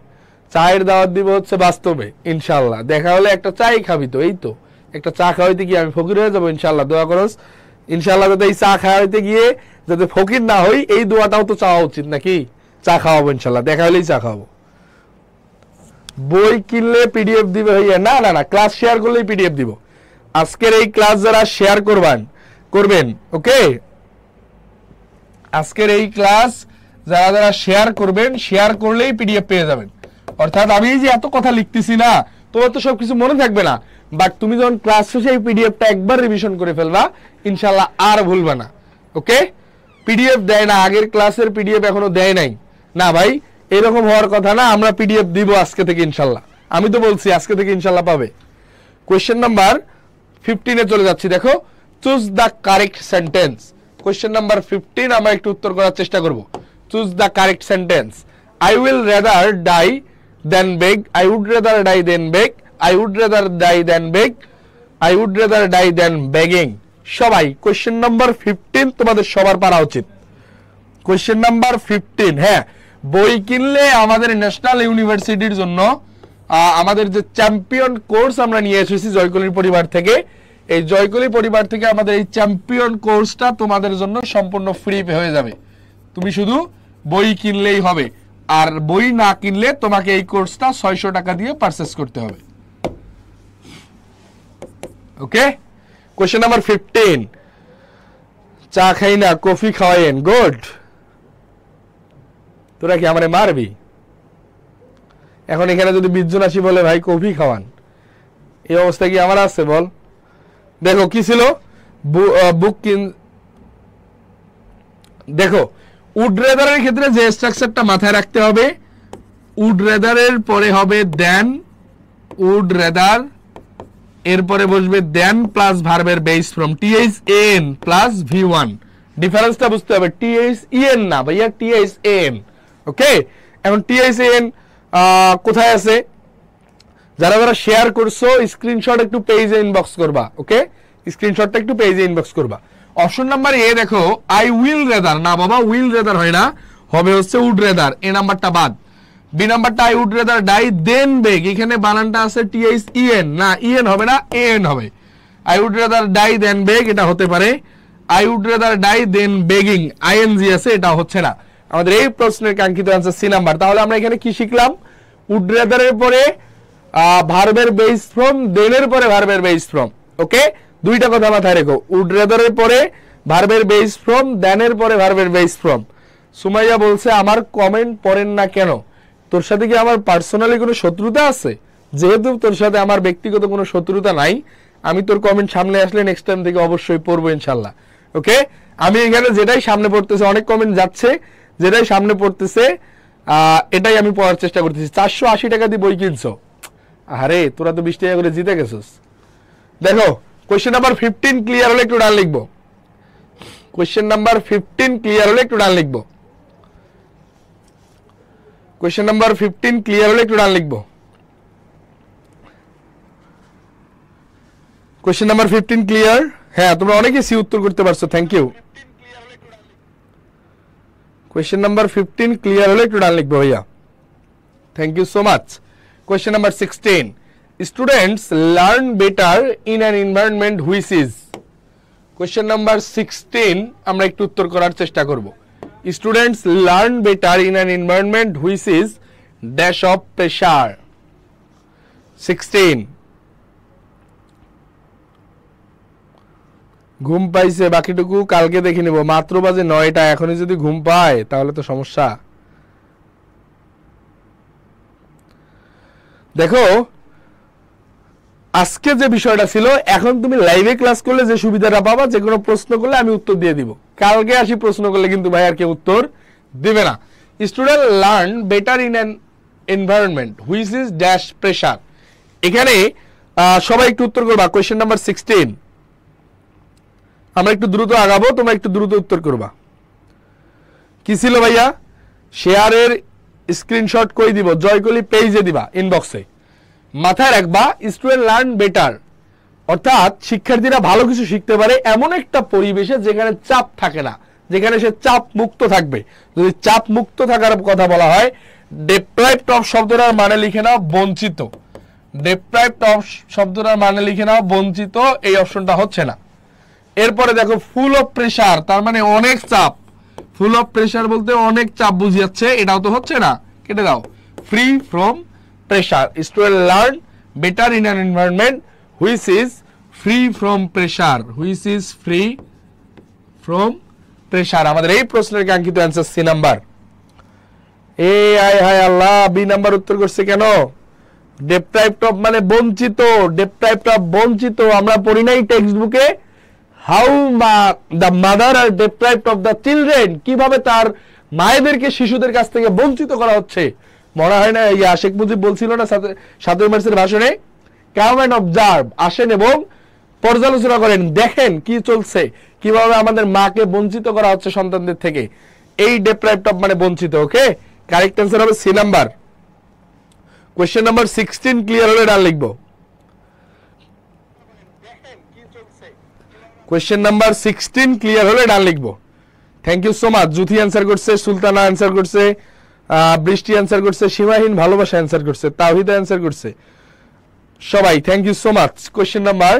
চায়ের দাওয়াত দিব হচ্ছে বাস্তবে ইনশাআল্লাহ। দেখা হলে একটা চাই খাবি তো, এই তো একটা চা খাওয়াইতে গিয়ে আমি ফকির হয়ে যাবো ইনশাআল্লাহ। দোয়া করস ইনশাআল্লাহ যাতে এই চা খাওয়াইতে গিয়ে যাতে ফকির না হই, এই দোয়াটাও তো চাওয়া উচিত নাকি? চা খাওয়াবো ইনশাআল্লাহ, দেখা হলেই চা খাওয়াবো। বই কিনলে পিডিএফ দিবে ভাইয়া? না না না, ক্লাস শেয়ার করলেই পিডিএফ দিব। আজকের এই ক্লাস যারা শেয়ার করবেন, ওকে, আজকের এই ক্লাস যারা যারা শেয়ার করবেন, শেয়ার করলেই পিডিএফ পেয়ে যাবেন। অর্থাৎ আমি যে এত কথা লিখতেছি না, তোমার তো সবকিছু মনে থাকবে না, বাট তুমি যখন ক্লাস শেষে এই পিডিএফটা একবার রিভিশন করে ফেলবা, ইনশাআল্লাহ আর ভুলবা না। ওকে, পিডিএফ দেয় না, আগের ক্লাসের পিডিএফ এখনো দেয় নাই না ভাই, এরকম হওয়ার কথা না। আমরা পিডিএফ দিব আজকে থেকে ইনশাআল্লাহ, আমি তো বলছি আজকে থেকে ইনশাআল্লাহ পাবে। কোয়েশ্চেন নাম্বার 15 এ চলে যাচ্ছি। দেখো, choose the correct sentence. Question number 15 আমরা একটু উত্তর করার চেষ্টা করব। Choose the correct sentence. I will rather die than beg, I would rather die than beg, I would rather die than beg, I would rather die than begging. সবাই question number 15 তোমাদের সবার পারা উচিত। কোয়েশ্চেন নাম্বার 15, হ্যাঁ, বই কিনলে আমাদের national ইউনিভার্সিটির জন্য আমাদের যে চ্যাম্পিয়ন কোর্স আমরা নিয়ে এসেছি জয়কলির পরিবার থেকে, এই জয়কলি পরিবার থেকে আমাদের এই চ্যাম্পিয়ন কোর্সটা তোমাদের জন্য সম্পূর্ণ ফ্রি হয়ে যাবে। তুমি শুধু বই কিনলেই হবে, আর বই না কিনলে তোমাকে এই কোর্সটা 600 টাকা দিয়ে পারচেজ করতে হবে। ওকে, কোয়েশ্চেন নাম্বার 15, চা খাই না কফি খাওয়াইন। গুড, তোরা কি আমারে মারবি? এখন এখানে যদি 20 জন আসি বলে ভাই কফি খাওয়ান, এই অবস্থা কি আমার আছে বল? দেখো কি ছিল, বুক কিন। দেখো, উড রেদারের ক্ষেত্রে যে স্ট্রাকচারটা মাথায় রাখতে হবে, উড রেদারের পরে হবে দেন, উড রেদার এরপরে বসবে দেন প্লাস ভার্বের base form, THAN plus V1। ডিফারেন্সটা বুঝতে হবে, THEN না ভাইয়া, THAN। ওকে, এখন THAN কোথায় আছে? যারা যারা শেয়ার করছো স্ক্রিনশট একটু পেজে ইনবক্স করবা। ওকে, স্ক্রিনশটটা একটু পেজে ইনবক্স করবা। অপশন নাম্বার এ দেখো, আই উইল রেদার, না বাবা উইল রেদার হয় না, হবে হচ্ছে উড রেদার, এ নাম্বারটা বাদ। বি নাম্বারটা I would rather die than বেগ, এখানে বানানটা আছে THEN, না EN হবে না, AN হবে। I would rather die than beg, এটা হতে পারে। I would rather die than begging, ING আছে, এটা হচ্ছে না। আমাদের এই প্রশ্নের কাঙ্ক্ষিত অ্যান্সার সি নাম্বার। তাহলে আমরা এখানে কি শিখলাম? উড রেদারের পরে ভার্বের বেস ফ্রম, দেনের পরে ভার্বের বেস ফ্রম। ওকে, দুইটা কথা মাথায় রেখো, উড রেদারের পরে ভার্বের বেস ফ্রম, দেনের পরে ভার্বের বেস ফ্রম। সুমাইয়া বলছে আমার কমেন্ট পড়েন না কেন? তোর সাথে কি আমার পার্সোনালি কোনো শত্রুতা আছে? যেহেতু তোর সাথে আমার ব্যক্তিগত কোনো শত্রুতা নাই, আমি তোর কমেন্ট সামনে আসলে নেক্সট টাইম থেকে অবশ্যই পড়বো ইনশাল্লাহ। ওকে, আমি এখানে যেটাই সামনে পড়তেছে, অনেক কমেন্ট যাচ্ছে, যেটাই সামনে পড়তেছে এটাই আমি পড়ার চেষ্টা করতেছি। 480 টাকা দিয়ে বই কিনছো, আরে তোরা তো 20 টাকা করে জিতে গেছিস। দেখো, কোয়েশ্চেন নাম্বার 15 ক্লিয়ার হলে একটু ডান লিখবো। কোয়েশ্চেন নাম্বার 15 ক্লিয়ার হলে একটু ডান লিখবো। কোয়েশ্চেন নাম্বার 15 ক্লিয়ার হলে একটু ডান লিখবো। Question number 15 clear? হ্যাঁ, তোমরা অনেকে সি উত্তর করতে পারছো, thank you. Question number 15 clear হলে একটু ডান লিখবে ভাইয়া, thank you so much. Question number 16, students learn better in an environment which is. Question number 16 আমরা একটু উত্তর করার চেষ্টা করব। Students learn better in an environment which is dash of pressure. 16 ঘুম পাইছে, বাকিটুকু কালকে দেখে নেব, মাত্র বাজে 9টা, এখনই যদি ঘুম পায় তাহলে তো সমস্যা। দেখো আজকে যে বিষয়টা ছিল, এখন তুমি লাইভে ক্লাস করলে যে সুবিধাটা পাবা, যে কোনো প্রশ্ন করলে আমি উত্তর দিয়ে দিব। কালকে আসি প্রশ্ন করলে কিন্তু ভাই আর কেউ উত্তর দিবে না। Student learn better in an environment which is dash pressure. এখানে সবাই একটু উত্তর করবা। কোয়েশ্চেন নাম্বার 16 আমরা একটু দ্রুত আগাবো, তোমরা একটু দ্রুত উত্তর করবা। কি ছিল ভাইয়া? শেয়ারের স্ক্রিনশট কই দিব? জয়কলি পেজে দিবা, ইনবক্সে। মাথায় রাখবা স্টুডেন্ট লার্ন বেটার, অর্থাৎ শিক্ষার্থীরা ভালো কিছু শিখতে পারে এমন একটা পরিবেশে যেখানে চাপ থাকে না, যেখানে সে চাপ মুক্ত থাকবে। যদি চাপ মুক্ত থাকার কথা বলা হয়, ডেপ্রাইভড অফ শব্দটার মানে লিখে নাও বঞ্চিত। ডেপ্রাইভড অফ শব্দটার মানে লিখে নাও বঞ্চিত, এই অপশনটা হচ্ছে না। এরপরে দেখো ফুল অফ প্রেসার, তার মানে অনেক চাপ। ফুল অফ প্রেসার বলতে অনেক চাপ বুঝিয়েছে, এটাও তো হচ্ছে না, কেটে দাও। Free from pressure, student learn better in an environment which is free from pressure. Which is free from pressure. আমাদের এই প্রশ্নের কাঙ্ক্ষিত অ্যান্সার সি নাম্বার। হায় আল্লাহ, বি নাম্বার উত্তর করছে কেন? ডেপ্রাইভড অফ মানে বঞ্চিত। ডেপ্রাইভড অফ বঞ্চিত আমরা পড়ি নাই টেক্সট বুকে? How the mother are deprived of the children, কিভাবে তার মায়েদেরকে শিশুদের কাছ থেকে বঞ্চিত করা হচ্ছে। মনে হয় না শেখ মুজিব বলছিল না 7 মার্চের ভাষণে, কাম এন্ড অবজার্ভ, আসেন এবং পর্যালোচনা করেন, দেখেন কি চলছে, কিভাবে আমাদের মাকে বঞ্চিত করা হচ্ছে সন্তানদের থেকে। এই ডেপ্রাইভড অফ মানে বঞ্চিত। ওকে, কারেক্ট অ্যান্সার হবে C number. Question number 16 clear হলে ডান লিখবো। কোশ্চেন নাম্বার 16 ক্লিয়ার হলে ডান লিখবো। Thank you so much. Juthi answer করছে, সুলতানা অ্যান্সার করছে, বৃষ্টি অ্যান্সার করছে, সীমাহীন ভালোবাসা অ্যান্সার করছে, তাওহিদা অ্যান্সার করছে, সবাই thank you so much. Question number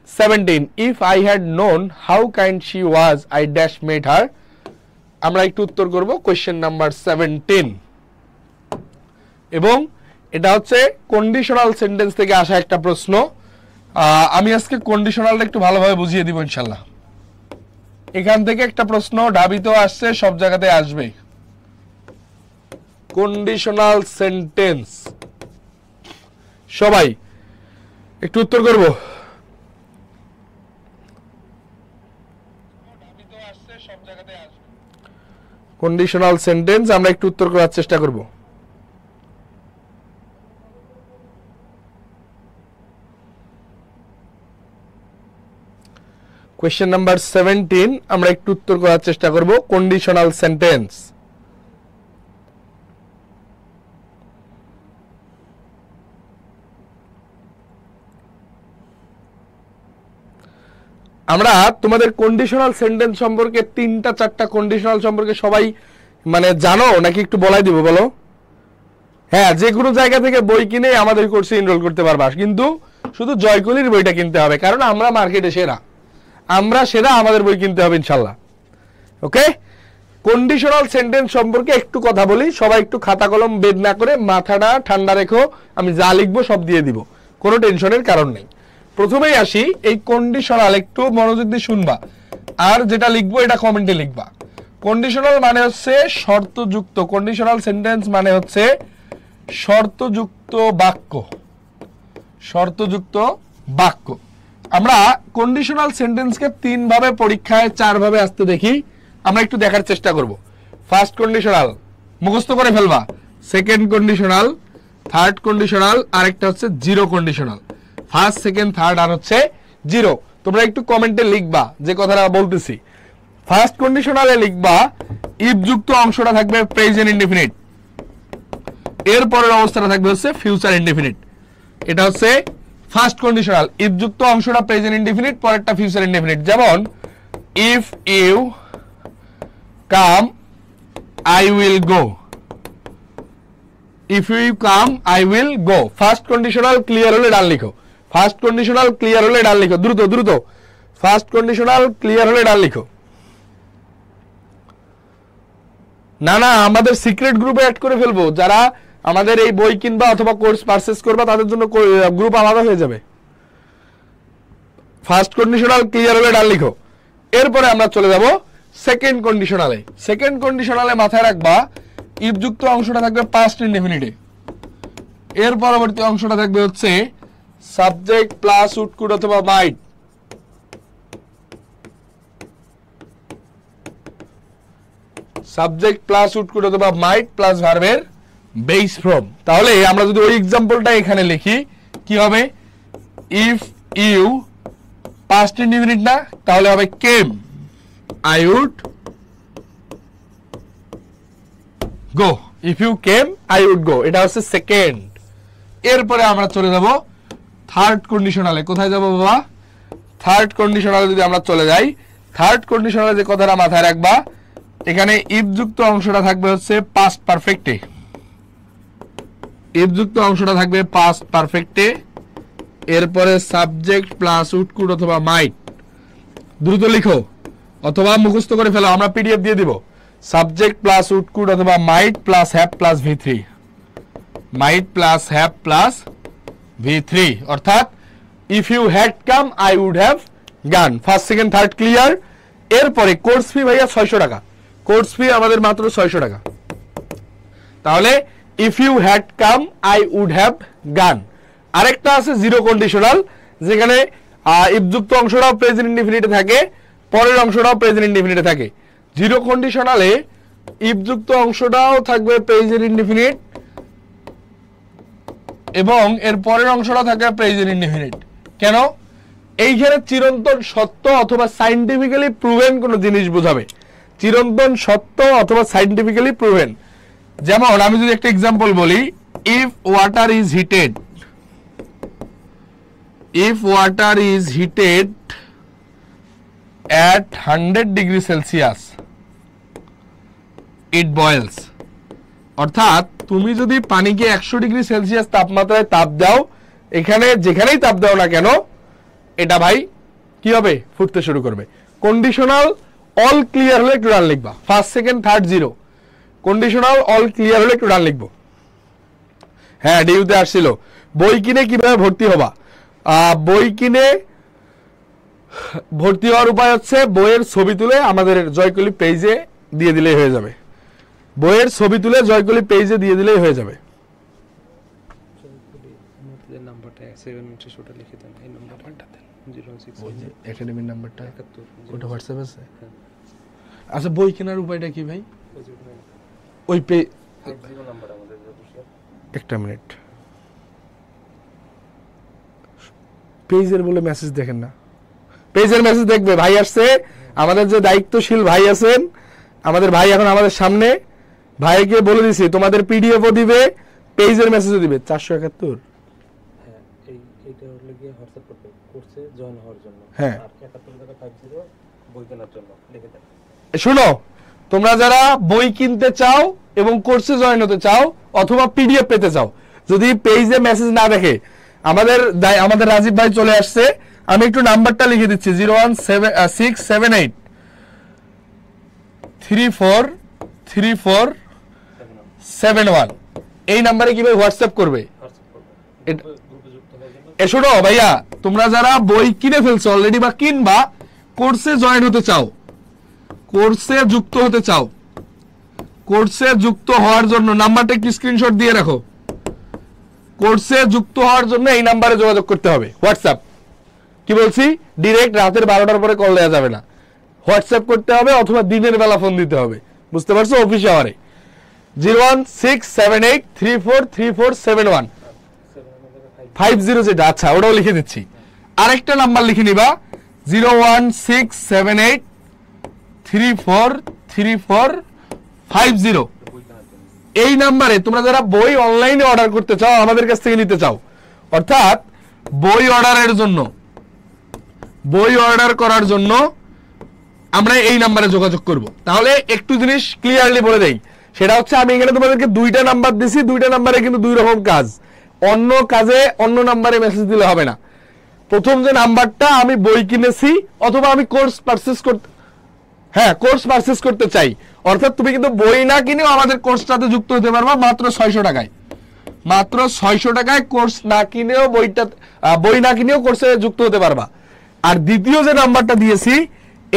17, if I had known how kind she was I dash made her. আমরা একটু উত্তর করব কোশ্চেন নাম্বার 17, এবং এটা হচ্ছে কন্ডিশনাল সেন্টেন্স থেকে আসা একটা প্রশ্ন। আমি আজকে কন্ডিশনালটা একটু ভালোভাবে বুঝিয়ে দিব ইনশাল্লাহ। এখান থেকে একটা প্রশ্ন ঢাবিতেও আসছে, সব জায়গাতে আসবে। কন্ডিশনাল সেন্টেন্স সবাই একটু উত্তর করব। কন্ডিশনাল সেন্টেন্স আমরা একটু উত্তর করার চেষ্টা করব। কোয়েশ্চেন নাম্বার 17 আমরা একটু উত্তর করার চেষ্টা করব। কন্ডিশনাল সেন্টেন্স আমরা তোমাদের কন্ডিশনাল সেন্টেন্স সম্পর্কে 3-4টা কন্ডিশনাল সম্পর্কে সবাই মানে জানো নাকি একটু বলাই দিব বলো? হ্যাঁ, যে কোনো জায়গা থেকে বই কিনে আমাদের কোর্সে এনরোল করতে পারবা, কিন্তু শুধু জয়কলির বইটা কিনতে হবে, কারণ আমরা মার্কেটে সেরা, আমরা সেরা, আমাদের বই কিনতে হবে ইনশাল্লাহ। ওকে, কন্ডিশনাল সেন্টেন্স সম্পর্কে একটু কথা বলি, সবাই একটু খাতা কলম বের না করে মাথাটা ঠান্ডা রেখো, আমি যা লিখবো সব দিয়ে দিব, কোনো টেনশনের কারণ নেই। প্রথমেই আসি, এই কন্ডিশনাল একটু মনোযোগ দিয়ে শুনবা, আর যেটা লিখবো এটা কমেন্টে লিখবা। কন্ডিশনাল মানে হচ্ছে শর্তযুক্ত, কন্ডিশনাল সেন্টেন্স মানে হচ্ছে শর্তযুক্ত বাক্য। শর্তযুক্ত বাক্য। আমরা কন্ডিশনাল সেন্টেন্সকে 3 ভাবে পরীক্ষায় 4 ভাবে আসতে দেখি, আমরা একটু দেখার চেষ্টা করব। ফার্স্ট কন্ডিশনাল মুখস্থ করে ফেলবা, সেকেন্ড কন্ডিশনাল, থার্ড কন্ডিশনাল, আরেকটা হচ্ছে zero conditional. First, second, third আর হচ্ছে জিরো। তোমরা একটু কমেন্টে লিখবা যে কথাটা বলতেছি। ফার্স্ট কন্ডিশনালে লিখবা ইফ যুক্ত অংশটা থাকবে প্রেজেন্ট ইনডেফিনিট, এর পরের অবস্থাটা থাকবে হচ্ছে ফিউচার ইনডেফিনিট। এটা হচ্ছে ফার্স্ট কন্ডিশনাল ইফ যুক্ত অংশটা প্রেজেন্ট ইনডিফিনিট, পরেরটা ফিউচার ইনডিফিনিট। যেমন if you come I will go, if you come I will go. First conditional clear হলে ডান লিখো, ফার্স্ট কন্ডিশনাল ক্লিয়ার হলে ডান লিখো, দ্রুত দ্রুত। ফার্স্ট কন্ডিশনাল ক্লিয়ার হলে ডান লিখো। না না, আমাদের সিক্রেট গ্রুপে অ্যাড করে ফেলবো, যারা আমাদের এই বই কিনবা অথবা কোর্স পারচেজ করবা তাদের জন্য গ্রুপ আলাদা হয়ে যাবে। ফার্স্ট কন্ডিশনাল ক্লিয়ার হলে ডান লিখো। এরপরে আমরা চলে যাব সেকেন্ড কন্ডিশনালে। সেকেন্ড কন্ডিশনালে মাথায় রাখবা ইফ যুক্ত অংশটা থাকবে পাস্ট ইনডেফিনিটে, এর পরবর্তী অংশটা থাকবে হচ্ছে সাবজেক্ট প্লাস উড কুড অথবা মাইট। সাবজেক্ট প্লাস উড কুড অথবা মাইট প্লাস ভার্বের বেস ফ্রম। তাহলে আমরা যদি ওই এক্সাম্পলটা এখানে লিখি কি হবে, ইফ ইউ পাস্ট ইনডেফিনিট না, তাহলে হবে came I would go, if you came I would go. এটা হচ্ছে সেকেন্ড। এরপরে আমরা চলে যাব থার্ড কন্ডিশনালে। কোথায় যাব বাবা? থার্ড কন্ডিশনালে যদি আমরা চলে যাই, থার্ড কন্ডিশনালে যে কথাটা মাথায় রাখবা, এখানে ইফ যুক্ত অংশটা থাকবে হচ্ছে পাস্ট পারফেক্টে, ইফ যুক্ত অংশটা থাকবে পাস্ট পারফেক্টে, এরপরে সাবজেক্ট প্লাস উড কুড অথবা মাইট। দ্রুত লিখো অথবা মুখস্থ করে ফেলো, আমরা পিডিএফ দিয়ে দিব। সাবজেক্ট প্লাস উড কুড অথবা might plus have plus V3, might plus have plus V3, অর্থাৎ if you had come I would have gone. First second third clear. এরপরে কোর্স ফি ভাইয়া 600 টাকা, কোর্স ফি আমাদের মাত্র 600 টাকা। তাহলে if you had come I would have gone. আরেকটা আছে জিরো কন্ডিশনাল, যেখানে ইফ যুক্ত অংশটাও প্রেজেন্ট ইনডিফিনিটে থাকে, পরের অংশটাও প্রেজেন্ট ইনডিফিনিটে থাকে। জিরো কন্ডিশনালে ইফ যুক্ত অংশটাও থাকবে প্রেজেন্ট ইনডিফিনিট এবং এর পরের অংশটাও থাকবে প্রেজেন্ট ইনডিফিনিট। কেন? এইখানে চিরন্তন সত্য অথবা সায়েন্টিফিক্যালি প্রুভেন কোন জিনিস বোঝাবে, চিরন্তন সত্য অথবা সায়েন্টিফিক্যালি প্রুভেন। যেমন আমি যদি একটা এক্সাম্পল বলি, if water is heated, if water is heated at 100 degree Celsius it boils। অর্থাৎ তুমি যদি পানিকে 100 ডিগ্রি সেলসিয়াস তাপমাত্রায় তাপ দাও, এখানে যেখানেই তাপ দাও না কেন এটা ভাই কি হবে, ফুটতে শুরু করবে। কন্ডিশনাল অল ক্লিয়ার হলে একটু ডান লিখবা, first second third zero. Conditional all clear হলে একটু ডান লিখবো। হ্যাঁ, ডিউতে আসছিল বই কিনে কিভাবে ভর্তি হবা। বই কিনে ভর্তি হওয়ার উপায় হচ্ছে বইয়ের ছবি তুলে আমাদের জয়কলি পেজে দিয়ে দিলেই হয়ে যাবে, বইয়ের ছবি তুলে জয়কলি পেজে দিয়ে দিলেই হয়ে যাবে। একাডেমির নাম্বারটা ওটা হোয়াটসঅ্যাপ আছে। আচ্ছা, বই কেনার উপায়টা কি ভাই? ওই একটা মিনিট, পেজের বলে মেসেজ দেখেন না, পেজের মেসেজ দেখবে। ভাই আসছে, আমাদের যে দায়িত্বশীল ভাই আছেন, আমাদের ভাই এখন আমাদের সামনে, ভাইকে বলে দিছি তোমাদের পিডিএফও দিবে, পেজের মেসেজও দিবে। 471 হ্যাঁ, শোনো, তোমরা যারা বই কিনতে চাও এবং কোর্সে জয়েন হতে চাও অথবা পিডিএফ পেতে চাও, যদি পেজে মেসেজ না দেখে, আমাদের রাজীব ভাই চলে আসছে, আমি একটু নাম্বারটা লিখে দিচ্ছি 01767834347 এই নাম্বারে কিভাবে হোয়াটসঅ্যাপ করবে। শোনো ভাইয়া, তোমরা যারা বই কিনে ফেলছো অলরেডি বা কিনবা, কোর্সে জয়েন হতে চাও, কোর্সে যুক্ত হতে চাও, কোর্সে যুক্ত হওয়ার জন্য নাম্বারটা একটু স্ক্রিনশট দিয়ে রাখো। কোর্সে যুক্ত হওয়ার জন্য এই নাম্বারে যোগাযোগ করতে হবে, হোয়াটসঅ্যাপ। কি বলছি, ডিরেক্ট রাতের 12টার পরে কল দেওয়া যাবে না, হোয়াটসঅ্যাপ করতে হবে অথবা দিনের বেলা ফোন দিতে হবে, বুঝতে পারছো? অফিস আওয়ারে 01678343471 50 যেটা, আচ্ছা ওটাও লিখে দিচ্ছি। আরেকটা নাম্বার লিখে নিবা 01678343450। এই নাম্বারে তোমরা যারা বই অনলাইনে অর্ডার করতে চাও, আমাদের কাছ থেকে নিতে চাও, অর্থাৎ বই অর্ডার করার জন্য আমরা এই নাম্বারে যোগাযোগ করব। তাহলে একটু জিনিস ক্লিয়ারলি বলে দেই, সেটা হচ্ছে আমি এখানে তোমাদেরকে দুইটা নাম্বার দিছি, দুইটা নাম্বারে কিন্তু দুই রকম কাজ। অন্য কাজে অন্য নাম্বারে মেসেজ দিলে হবে না। প্রথম যে নাম্বারটা, আমি বই কিনেছি অথবা আমি কোর্স পারচেজ করতে চাই, অর্থাৎ তুমি কিন্তু বই না কিনেও আমাদের কোর্সটাতে যুক্ত হতে পারবা মাত্র 600 টাকায়। মাত্র 600 টাকায় কোর্স না কিনেও বই না কিনেও কোর্সে যুক্ত হতে পারবা। আর দ্বিতীয় যে নাম্বারটা দিয়েছি,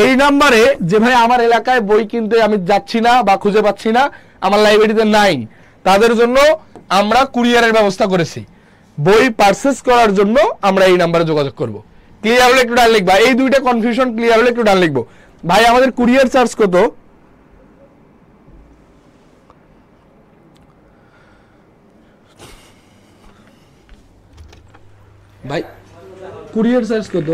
এই নাম্বারে যে ভাই আমার এলাকায় বই কিনতে আমি যাচ্ছি না বা খুঁজে পাচ্ছি না, আমার লাইব্রেরিতে নাই, তাদের জন্য আমরা কুরিয়ারের ব্যবস্থা করেছি। বই পারচেজ করার জন্য আমরা এই নাম্বারে যোগাযোগ করব। ক্লিয়ার হলে একটু ডান লিখবা। এই দুইটা কনফিউশন ক্লিয়ার হলে একটু ডান লিখবো। ভাই আমাদের কুরিয়ার চার্জ কত? ভাই কুরিয়ার চার্জ কত?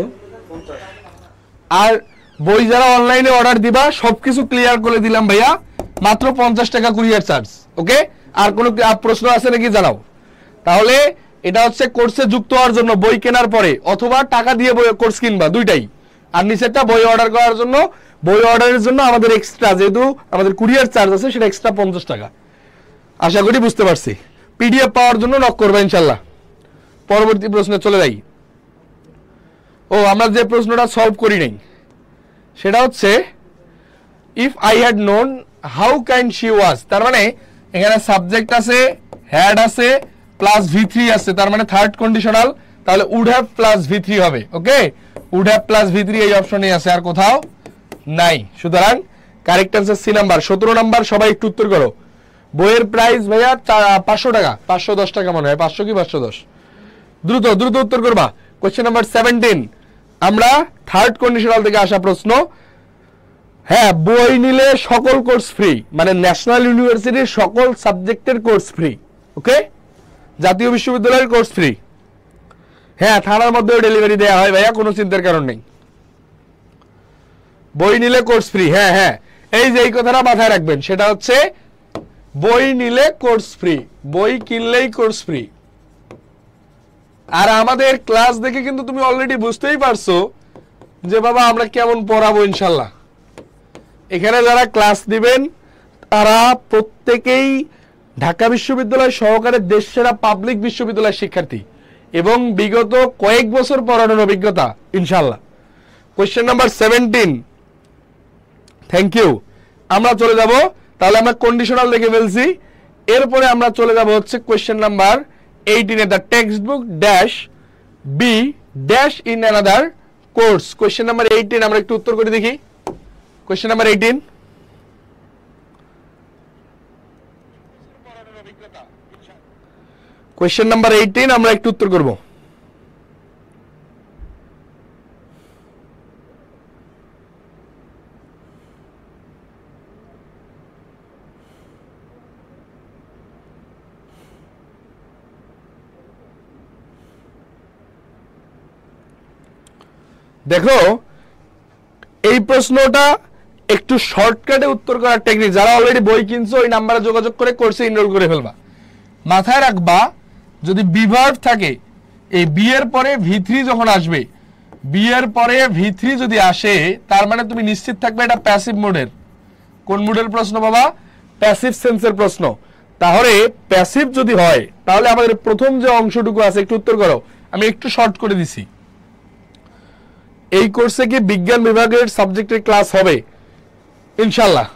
আর বই যারা অনলাইনে অর্ডার দিবা সবকিছু ক্লিয়ার করে দিলাম ভাইয়া, মাত্র 50 টাকা কুরিয়ার চার্জ। ওকে, আর কোনো প্রশ্ন আছে নাকি জানাও। তাহলে এটা হচ্ছে কোর্সে যুক্ত হওয়ার জন্য, বই কেনার পরে অথবা টাকা দিয়ে বই কোর্স কিনবা, দুইটাই। আর নিচেরটা বই অর্ডার করার জন্য, বই অর্ডারের জন্য আমাদের এক্সট্রা, যেহেতু আমাদের কুরিয়ার চার্জ আছে, সেটা এক্সট্রা 50 টাকা। আশা করি বুঝতে পারছি। পিডিএফ পাওয়ার জন্য নক করবে ইনশাল্লাহ। পরবর্তী প্রশ্নে চলে যাই। আমরা যে প্রশ্নটা সলভ করি নাই সেটা হচ্ছে if I had known how kind she ওয়াজ। তার মানে এখানে সাবজেক্ট আছে, হ্যাড আছে, প্লাস V3 আছে, তার মানে থার্ড কন্ডিশনাল। তাহলে উড হ্যাভ প্লাস V3 হবে। ওকে, উড হ্যাভ প্লাস V3 এই অপশনে আছে, আর কোথাও নাই। সুতরাং correct answer C number. 17 number সবাই একটু উত্তর করো। বইয়ের প্রাইস ভাইয়া 500 টাকা, 510 টাকা মনে হয়, 500 কি 510। দ্রুত উত্তর করবা। কোশ্চেন নাম্বার 17, আমরা থার্ড কন্ডিশনাল থেকে আসা প্রশ্ন। হ্যাঁ, বই নিলে সকল কোর্স ফ্রি, মানে ন্যাশনাল ইউনিভার্সিটির সকল সাবজেক্টের কোর্স ফ্রি। ওকে, জাতীয় বিশ্ববিদ্যালয়ের কোর্স ফ্রি। হ্যাঁ, থানার মধ্যেও ডেলিভারি দেওয়া হয় ভাইয়া, কোনো চিন্তার কারণ নেই। বই নিলে কোর্স ফ্রি। হ্যাঁ, এই যে এই কথাটা মাথায় রাখবেন, সেটা হচ্ছে বই নিলে কোর্স ফ্রি, বই কিনলেই কোর্স ফ্রি। আর আমাদের ক্লাস দেখে কিন্তু তুমি অলরেডি বুঝতেই পারছো যে বাবা আমরা কেমন পড়াবো ইনশাল্লাহ। এখানে যারা ক্লাস দিবেন তারা প্রত্যেকেই ঢাকা বিশ্ববিদ্যালয় সহকারে দেশসেরা পাবলিক বিশ্ববিদ্যালয়ের শিক্ষার্থী এবং বিগত কয়েক বছর পড়ানোর অভিজ্ঞতা ইনশাল্লাহ। Question number 17, thank you. আমরা চলে যাব, তাহলে আমরা কন্ডিশনাল দেখে ফেলছি। এরপরে আমরা চলে যাব হচ্ছে question number 18, the text book dash be dash in another course. Question number 18 আমরা একটু উত্তর করে দেখি। কোশ্চেন নাম্বার 18, কোশ্চেন নাম্বার 18 আমরা একটু উত্তর করব। দেখো, এই প্রশ্নটা একটু শর্টকাটে উত্তর করার টেকনিক। যারা অলরেডি বই কিনছো ওই নাম্বারে যোগাযোগ করে কোর্সে এনরোল করে ফেলবা। মাথায় রাখবা, যদি বি ভার্ব থাকে, এই বি এর পরে V3 যখন আসবে, বি এর পরে V3 যদি আসে, তার মানে তুমি নিশ্চিত থাকবে এটা প্যাসিভ মোডের। কোন মোডের প্রশ্ন বাবা? প্যাসিভ সেন্সের প্রশ্ন। তাহলে প্যাসিভ যদি হয়, তাহলে আমাদের প্রথম যে অংশটুকু আছে একটু উত্তর করো। আমি একটু শর্ট করে দিছি। এই কোর্সে কি বিজ্ঞান বিভাগের সাবজেক্টের ক্লাস হবে ইনশাল্লাহ।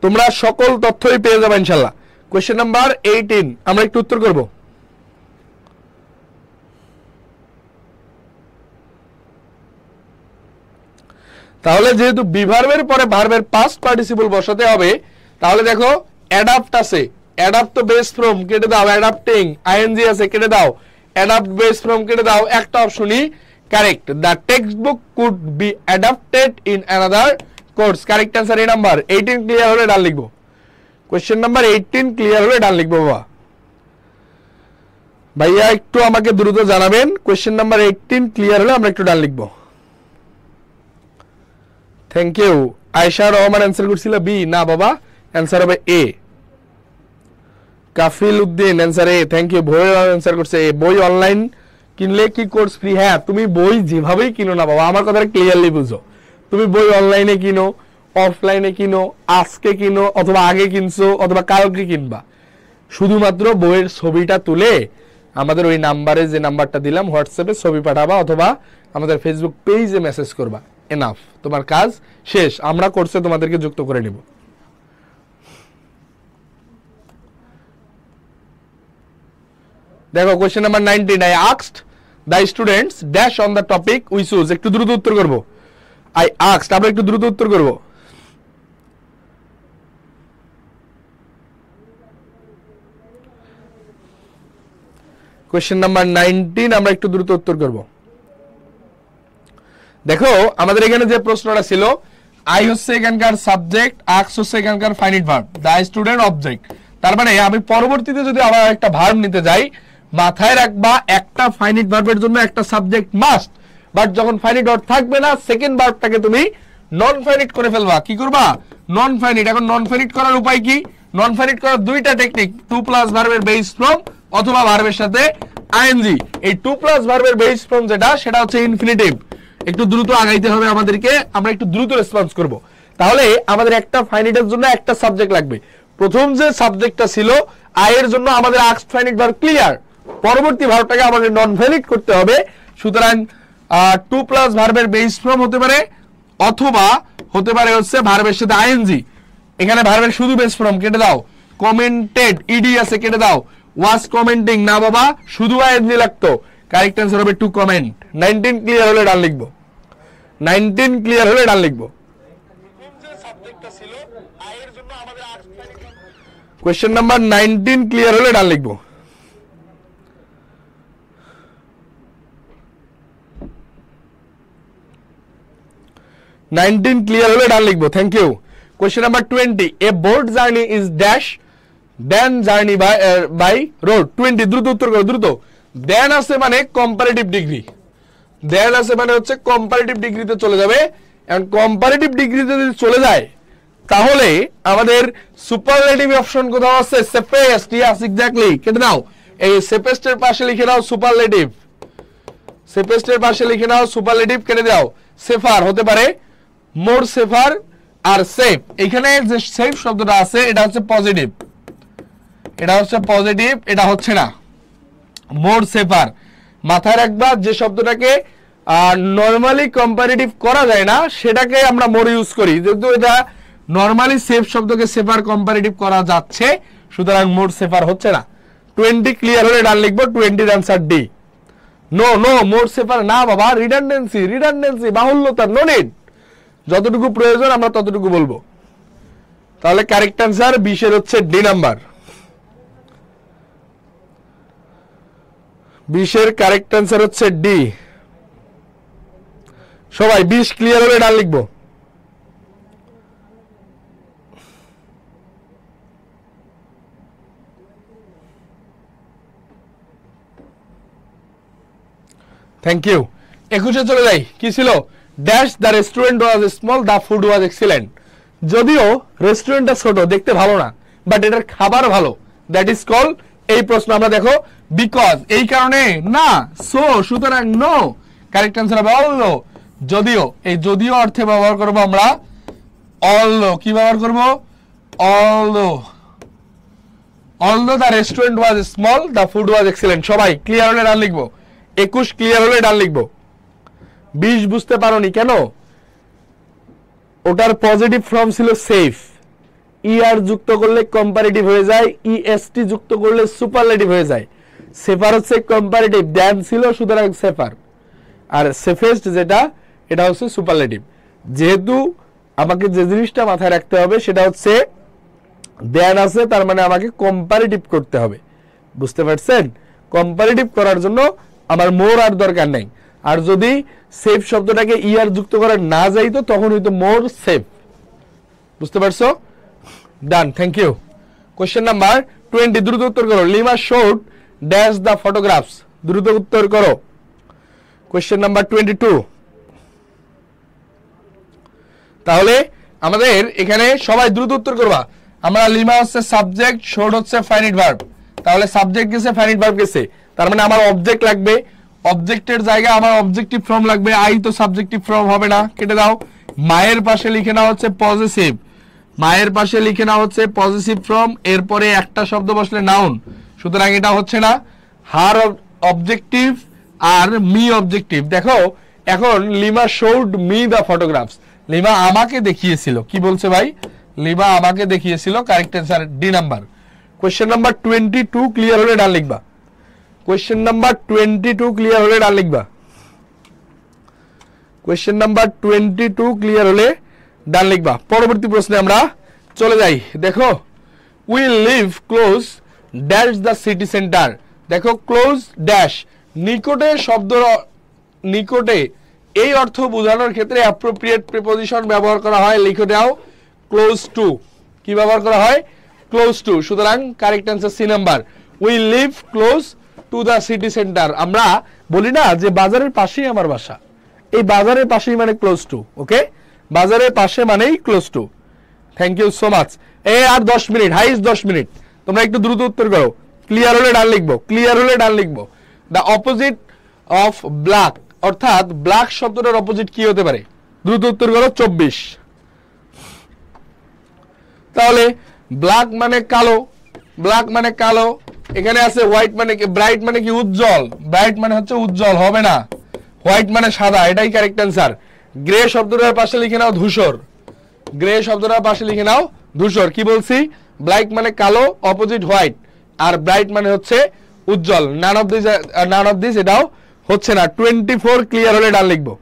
তোমরা সকল তথ্যই পেয়ে যাবে ইনশাল্লাহ। কোশ্চেন নাম্বার 18 আমরা একটু উত্তর করব। তাহলে যেহেতু বিভার্বের পরে ভার্বের পাস্ট পার্টিসিপল বসাতে হবে, তাহলে দেখো অ্যাডাপ্ট আছে, অ্যাডাপ্ট তো বেস ফ্রম কেটে দাও, অ্যাডাপ্টিং আইএনজি আছে কেটে দাও, অ্যাডাপ্ট বেস ফ্রম কেটে দাও, একটা অপশনই correct. The text book could be adapted in another course. Correct answer A number 18 clear হলে ডান লিখবো। কোশ্চেন নাম্বার 18 ক্লিয়ার হলে ডান লিখবো বাবা। ভাইয়া একটু আমাকে দ্রুত জানাবেন, কোশ্চেন নাম্বার 18 ক্লিয়ার হলে আমরা একটু ডান লিখবো। Thank you. Ayesha Rahman answer করছিল বি, না বাবা, অ্যান্সার হবে A. Kafil Uddin answer A, thank you. বই অ্যান্সার করছে এ। বই অনলাইন কিনলে কি কোর্স ফ্রি? হ্যাঁ, তুমি বই যেভাবেই কিনো না বাবা, আমার কথাটা ক্লিয়ারলি বুঝো। তুমি বই অনলাইনে কিনো, অফলাইনে কিনো, আজকে কিনো অথবা আগে কিনছো অথবা কালকে কিনবা, শুধুমাত্র বইয়ের ছবিটা তুলে আমাদের ওই নাম্বারে, যে নাম্বারটা দিলাম হোয়াটসঅ্যাপে ছবি পাঠাবা অথবা আমাদের ফেসবুক পেজে মেসেজ করবা, এনাফ, তোমার কাজ শেষ। আমরা কোর্সে তোমাদেরকে যুক্ত করে নিব। দেখো question number 19, I asked the students dash on the topic we choose। একটু দ্রুত উত্তর করব। I asked, আমরা একটু দ্রুত উত্তর করব। কোশ্চেন নাম্বার 19 আমরা একটু দ্রুত উত্তর করব। দেখো আমাদের এখানে যে প্রশ্নটা ছিল, আই হচ্ছে এখানকার সাবজেক্ট, আক্স হচ্ছে এখানকার finite verb, the student object. তার মানে আমি পরবর্তীতে যদি আবার একটা ভার্ব নিতে যাই, মাথায় রাখবা একটা ফাইনিট ভার্বের জন্য একটা সাবজেক্ট মাস্ট, বাট যখন ফাইনিট ভার্ব থাকবে না, সেকেন্ড ভার্বটাকে তুমি নন ফাইনিট করে ফেলবা। কি করবা? Non finite. এখন নন ফাইনিট করার উপায় কি? নন ফাইনিট করার দুইটা টেকনিক, টু প্লাস ভার্বের বেস ফর্ম অথবা ভার্বের সাথে আইএনজি। এই টু প্লাস ভার্বের বেস ফর্ম যেটা, সেটা হচ্ছে ইনফিনিটিভ। একটু দ্রুত আগাইতে হবে আমাদেরকে, আমরা একটু দ্রুত রেসপন্স করব। তাহলে আমাদের একটা ফাইনিটের জন্য একটা সাবজেক্ট লাগবে। প্রথম যে সাবজেক্টটা ছিল আই এর জন্য আমাদের আক্সড ফাইনিট ভার্ব ক্লিয়ার, পরবর্তী ভার্বটাকে আমাদের নন ফাইনিট করতে হবে। সুতরাং টু প্লাস ভার্বের বেস ফর্ম হতে পারে অথবা হতে পারে হচ্ছে ভার্বের সাথে আইএনজি। এখানে ভার্বের শুধু বেস ফর্ম কেটে দাও, কমেন্টেড ইডি আছে কেটে দাও, ওয়াজ কমেন্টিং না বাবা, শুধু আইএনজি লাগতো। কারেক্ট অ্যান্সার হবে টু কমেন্ট। 19 ক্লিয়ার হলে ডান লিখবো, 19 ক্লিয়ার হলে ডান লিখবো। কোয়েশ্চেন নাম্বার 19 ক্লিয়ার হলে ডান লিখবো। ক্লিয়ার হলে ডান লিখবো, thank you. Question number 20, a boat journey is dash than journey by road. 20 দ্রুত উত্তর করো, দ্রুত। দেন আছে মানে কম্পারেটিভ ডিগ্রি, দেন আছে মানে হচ্ছে কম্পারেটিভ ডিগ্রিতে চলে যাবে। এখন কম্পারেটিভ ডিগ্রিতে যদি চলে যায়, তাহলে আমাদের সুপারলেটিভ অপশন কোথাও আছে? সেফেস্ট। ইয়েস এক্স্যাক্টলি, কেটে নাও। এই সেফেস্টের পাশে লিখে নাও সুপারলেটিভ, সেফেস্টের পাশে লিখে নাও সুপারলেটিভ, কেটে দাও। সেফার হতে পারে মোর সেফার আর সেফ। এখানে যে সেফ শব্দটা আছে এটা হচ্ছে পজিটিভ, এটা হচ্ছে পজিটিভ, এটা হচ্ছে না মোর সেফার। মাথায় রাখবা যে শব্দটাকে নরমালি কম্পারেটিভ করা যায় না, সেটাকে আমরা মোর ইউজ করি। যেহেতু এটা নরমালি সেফ শব্দকে সেফার কম্পারেটিভ করা যাচ্ছে, সুতরাং মোর সেফার হচ্ছে না। 20 ক্লিয়ার হলে ডান লিখবো, 20 আনসার ডি। নো নো, মোর সেফার না বাবা, রিডান্ডেন্সি, রিডান্ডেন্সি, বাহুল্যতা, নো নিড। যতটুকু প্রয়োজন আমরা ততটুকু বলবো। তাহলে কারেক্ট অ্যান্সার 20 এর হচ্ছে ডি নাম্বার। 20 এর কারেক্ট অ্যান্সার হচ্ছে ডি। সবাই 20 ক্লিয়ার হলে ডান লিখবো। Thank you. 21-এ চলে যাই। কি ছিল? Dash the restaurant was small, the food was excellent. যদিও রেস্টুরেন্টটা ছোট, দেখতে ভালো না, বাট এটার খাবার ভালো, দ্যাট ইজ কল। এই প্রশ্ন আমরা দেখো বিকজ, এই কারণে না, সো, সুতরাং নো। কারেক্ট অ্যান্সার হবে অলদো। যদিও, এই যদিও অর্থে ব্যবহার করব আমরা অলদো। কি ব্যবহার করব? Although. Although the restaurant was small, the food was excellent. সবাই ক্লিয়ার হলে ডান লিখবো। 21 ক্লিয়ার হলে ডান লিখবো। 20 বুঝতে পারোনি কেন? ওটার পজিটিভ ফর্ম ছিল সেফ, ইআর যুক্ত করলে কম্পারেটিভ হয়ে যায়, ইএসটি যুক্ত করলে সুপারলেটিভ হয়ে যায়। সেফার হচ্ছে কম্পারেটিভ, দেন ছিল, সুতরাং সেফার। আর সেফেস্ট যেটা, এটা হচ্ছে সুপারলেটিভ। যেহেতু আমাকে যে জিনিসটা মাথায় রাখতে হবে সেটা হচ্ছে দেন আছে, তার মানে আমাকে কম্পারেটিভ করতে হবে। বুঝতে পারছেন? কম্পারেটিভ করার জন্য আমার মোর আর দরকার নাই। আর যদি সেফ শব্দটাকে ইয়ার যুক্ত করা না যাইতো, তখন হইতো মোর সেফ। বুঝতে পারছো? ডান, থ্যাংক ইউ। কোশ্চেন নাম্বার 20 দ্রুত উত্তর করো। Lima showed dash the photographs. দ্রুত উত্তর করো। Question number 22। তাহলে আমাদের এখানে সবাই দ্রুত উত্তর করবা। আমরা লিমা হচ্ছে সাবজেক্ট, শোড হচ্ছে ফাইনাইট ভার্ব, তাহলে সাবজেক্ট গেছে ফাইনাইট ভার্ব গেছে, তার মানে আমার অবজেক্ট লাগবে, অবজেক্টের জায়গায় আমার অবজেক্টিভ ফর্ম লাগবে, আই তো সাবজেক্টিভ ফর্ম হবে না, কেটে দাও। মায়ের পাশে লিখে নাও হচ্ছে পজিটিভ, মায়ের পাশে লিখে নাও হচ্ছে পজিটিভ ফর্ম, এরপরে একটা শব্দ বসলে নাউন, সুতরাং এটা হচ্ছে না। হার অবজেক্টিভ আর মি অবজেক্টিভ। দেখো এখন lima showed me the photographs, lima আমাকে দেখিয়েছিল, কি বলছে ভাই, লিমা আমাকে দেখিয়েছিল, correct answer D number. Question number 22 clear হলে ডান লিখবা, কোশ্চেন নাম্বার 22 ক্লিয়ার হলে ডান লিখবা, কোশ্চেন নাম্বার 22 ক্লিয়ার হলে ডান লিখবা। পরবর্তী প্রশ্নে আমরা চলে যাই। দেখো we live close dash the city centre, দেখো ক্লোজ ড্যাশ নিকটে শব্দ, নিকটে এই অর্থ বোঝানোর ক্ষেত্রে অ্যাপ্রোপ্রিয়েট প্রিপোজিশন ব্যবহার করা হয়, লিখে দাও ক্লোজ টু, কি ব্যবহার করা হয়, ক্লোজ টু, সুতরাং correct answer C number, we live close to the city centre. আমরা বলি না যে বাজারের পাশেই আমার বাসা, এই বাজারের পাশেই মানে ক্লোজ টু, ওকে, বাজারের পাশে মানেই close to. Thank you so much. এই আর 10 মিনিট, হাইস্ট 10 মিনিট, তোমরা একটু দ্রুত উত্তর করো। ক্লিয়ার হলে ডান লিখবো, ক্লিয়ার হলে ডান লিখবো। দ্য অপোজিট অফ ব্ল্যাক, অর্থাৎ ব্ল্যাক শব্দটার অপোজিট কি হতে পারে, দ্রুত উত্তর করো। 24। তাহলে ব্ল্যাক মানে কালো, ব্ল্যাক মানে কালো, এখানে আছে হোয়াইট মানে কি, ব্রাইট মানে কি উজ্জ্বল, ব্রাইট মানে হচ্ছে উজ্জ্বল, হবে না, হোয়াইট মানে সাদা, এটাই কারেক্ট অ্যান্সার। গ্রে শব্দটার পাশে লিখে নাও ধূসর, গ্রে শব্দটার পাশে লিখে নাও ধূসর। কি বলছি, ব্ল্যাক মানে কালো, অপোজিট হোয়াইট, আর ব্রাইট মানে হচ্ছে উজ্জ্বল, নান অফ দিস এটাও হচ্ছে না। 24 ক্লিয়ার হলে ডান লিখবো,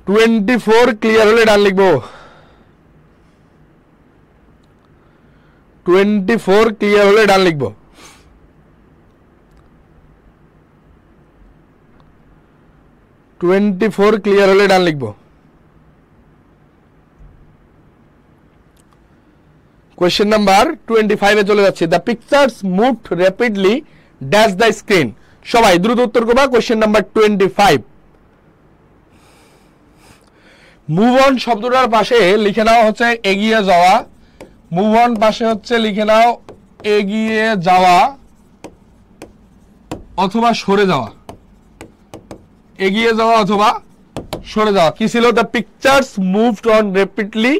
24 ক্লিয়ার হলে ডান লিখবো, 24 ক্লিয়ার হলে ডান লিখবো। ক্লিয়ার হলে ডান লিখবো। কোয়েশ্চেন নাম্বার 25 এ চলে যাচ্ছে। The pictures moved rapidly dash the screen, সবাই দ্রুত উত্তর করবা। কোয়েশ্চেন নাম্বার 25, মুভ অন শব্দটার পাশে লিখে নাও হচ্ছে এগিয়ে যাওয়া, মুভ অন পাশে হচ্ছে লিখে নাও এগিয়ে যাওয়া অথবা সরে যাওয়া, এগিয়ে যাওয়া অথবা সরে যাওয়া। কি ছিল, the pictures moved on rapidly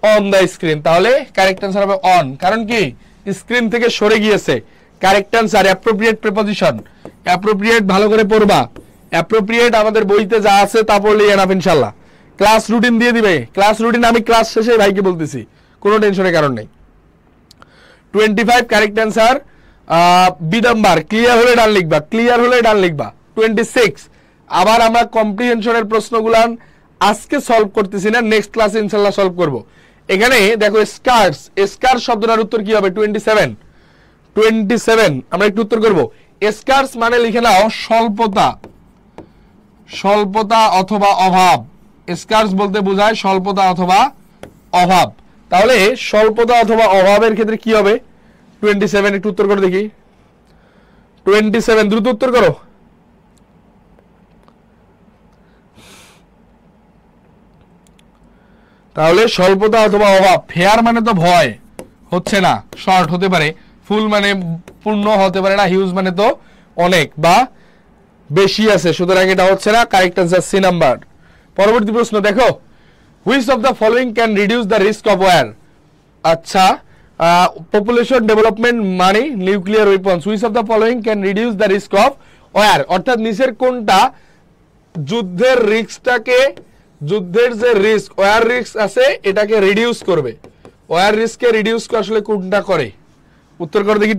on the screen, তাহলে কারেক্ট অ্যান্সার হবে অন, কারণ কি স্ক্রিন থেকে সরে গিয়েছে। Correct answer appropriate preposition, appropriate ভালো করে পড়বা, অ্যাপ্রোপ্রিয়েট আমাদের বইতে যা আছে তা পড়লেই এনাফ ইনশাআল্লাহ। ক্লাস রুটিন দিয়ে দিবে, ক্লাস রুটিন আমি ক্লাস শেষে ভাইকে বলতেছি, কোনো টেনশনের কারণ নেই। 25 correct answer B number, clear হলে ডান লিখবা, ক্লিয়ার হলে ডান লিখবা। 26 আবার আমরা কম্প্রিহেনশনের প্রশ্নগুলান আজকে সলভ করতেছি না, নেক্সট ক্লাসে ইনশাআল্লাহ সলভ করব। এখানে দেখো স্কার্টস, স্কার্ট শব্দটার উত্তর কি হবে, 27 আমরা একটু উত্তর করব। স্কার্টস মানে লিখে নাও স্বল্পতা, স্বল্পতা অথবা অভাব, স্কার্টস বলতে বোঝায় স্বল্পতা অথবা অভাব, তাহলে স্বল্পতা অথবা অভাবের ক্ষেত্রে কি হবে, 27 একটু উত্তর করো দেখি। 27 দ্রুত উত্তর করো। তাহলে স্বল্পতা অথবা অভাব, ফেয়ার মানে তো ভয়, হচ্ছে না, শর্ট হতে পারে, ফুল মানে পূর্ণ হতে পারে না, হিউজ মানে তো অনেক বা বেশি আছে, সুতরাং এটা হচ্ছে না, কারেক্ট অ্যান্সার সি নাম্বার। পরবর্তী প্রশ্ন দেখো, which of the following can reduce the risk of war, আচ্ছা পপুলেশন ডেভেলপমেন্ট মানে nuclear weapons, which of the following can reduce the risk of war, অর্থাৎ নিচের কোনটা যুদ্ধের রিস্কটাকে, যুদ্ধের যে রিস্ক ওয়ার রিস্ক আছে এটাকে রিডিউস করবে, ওয়ার রিস্ককে রিডিউস আসলে কোনটা করে, উত্তর করো দেখি।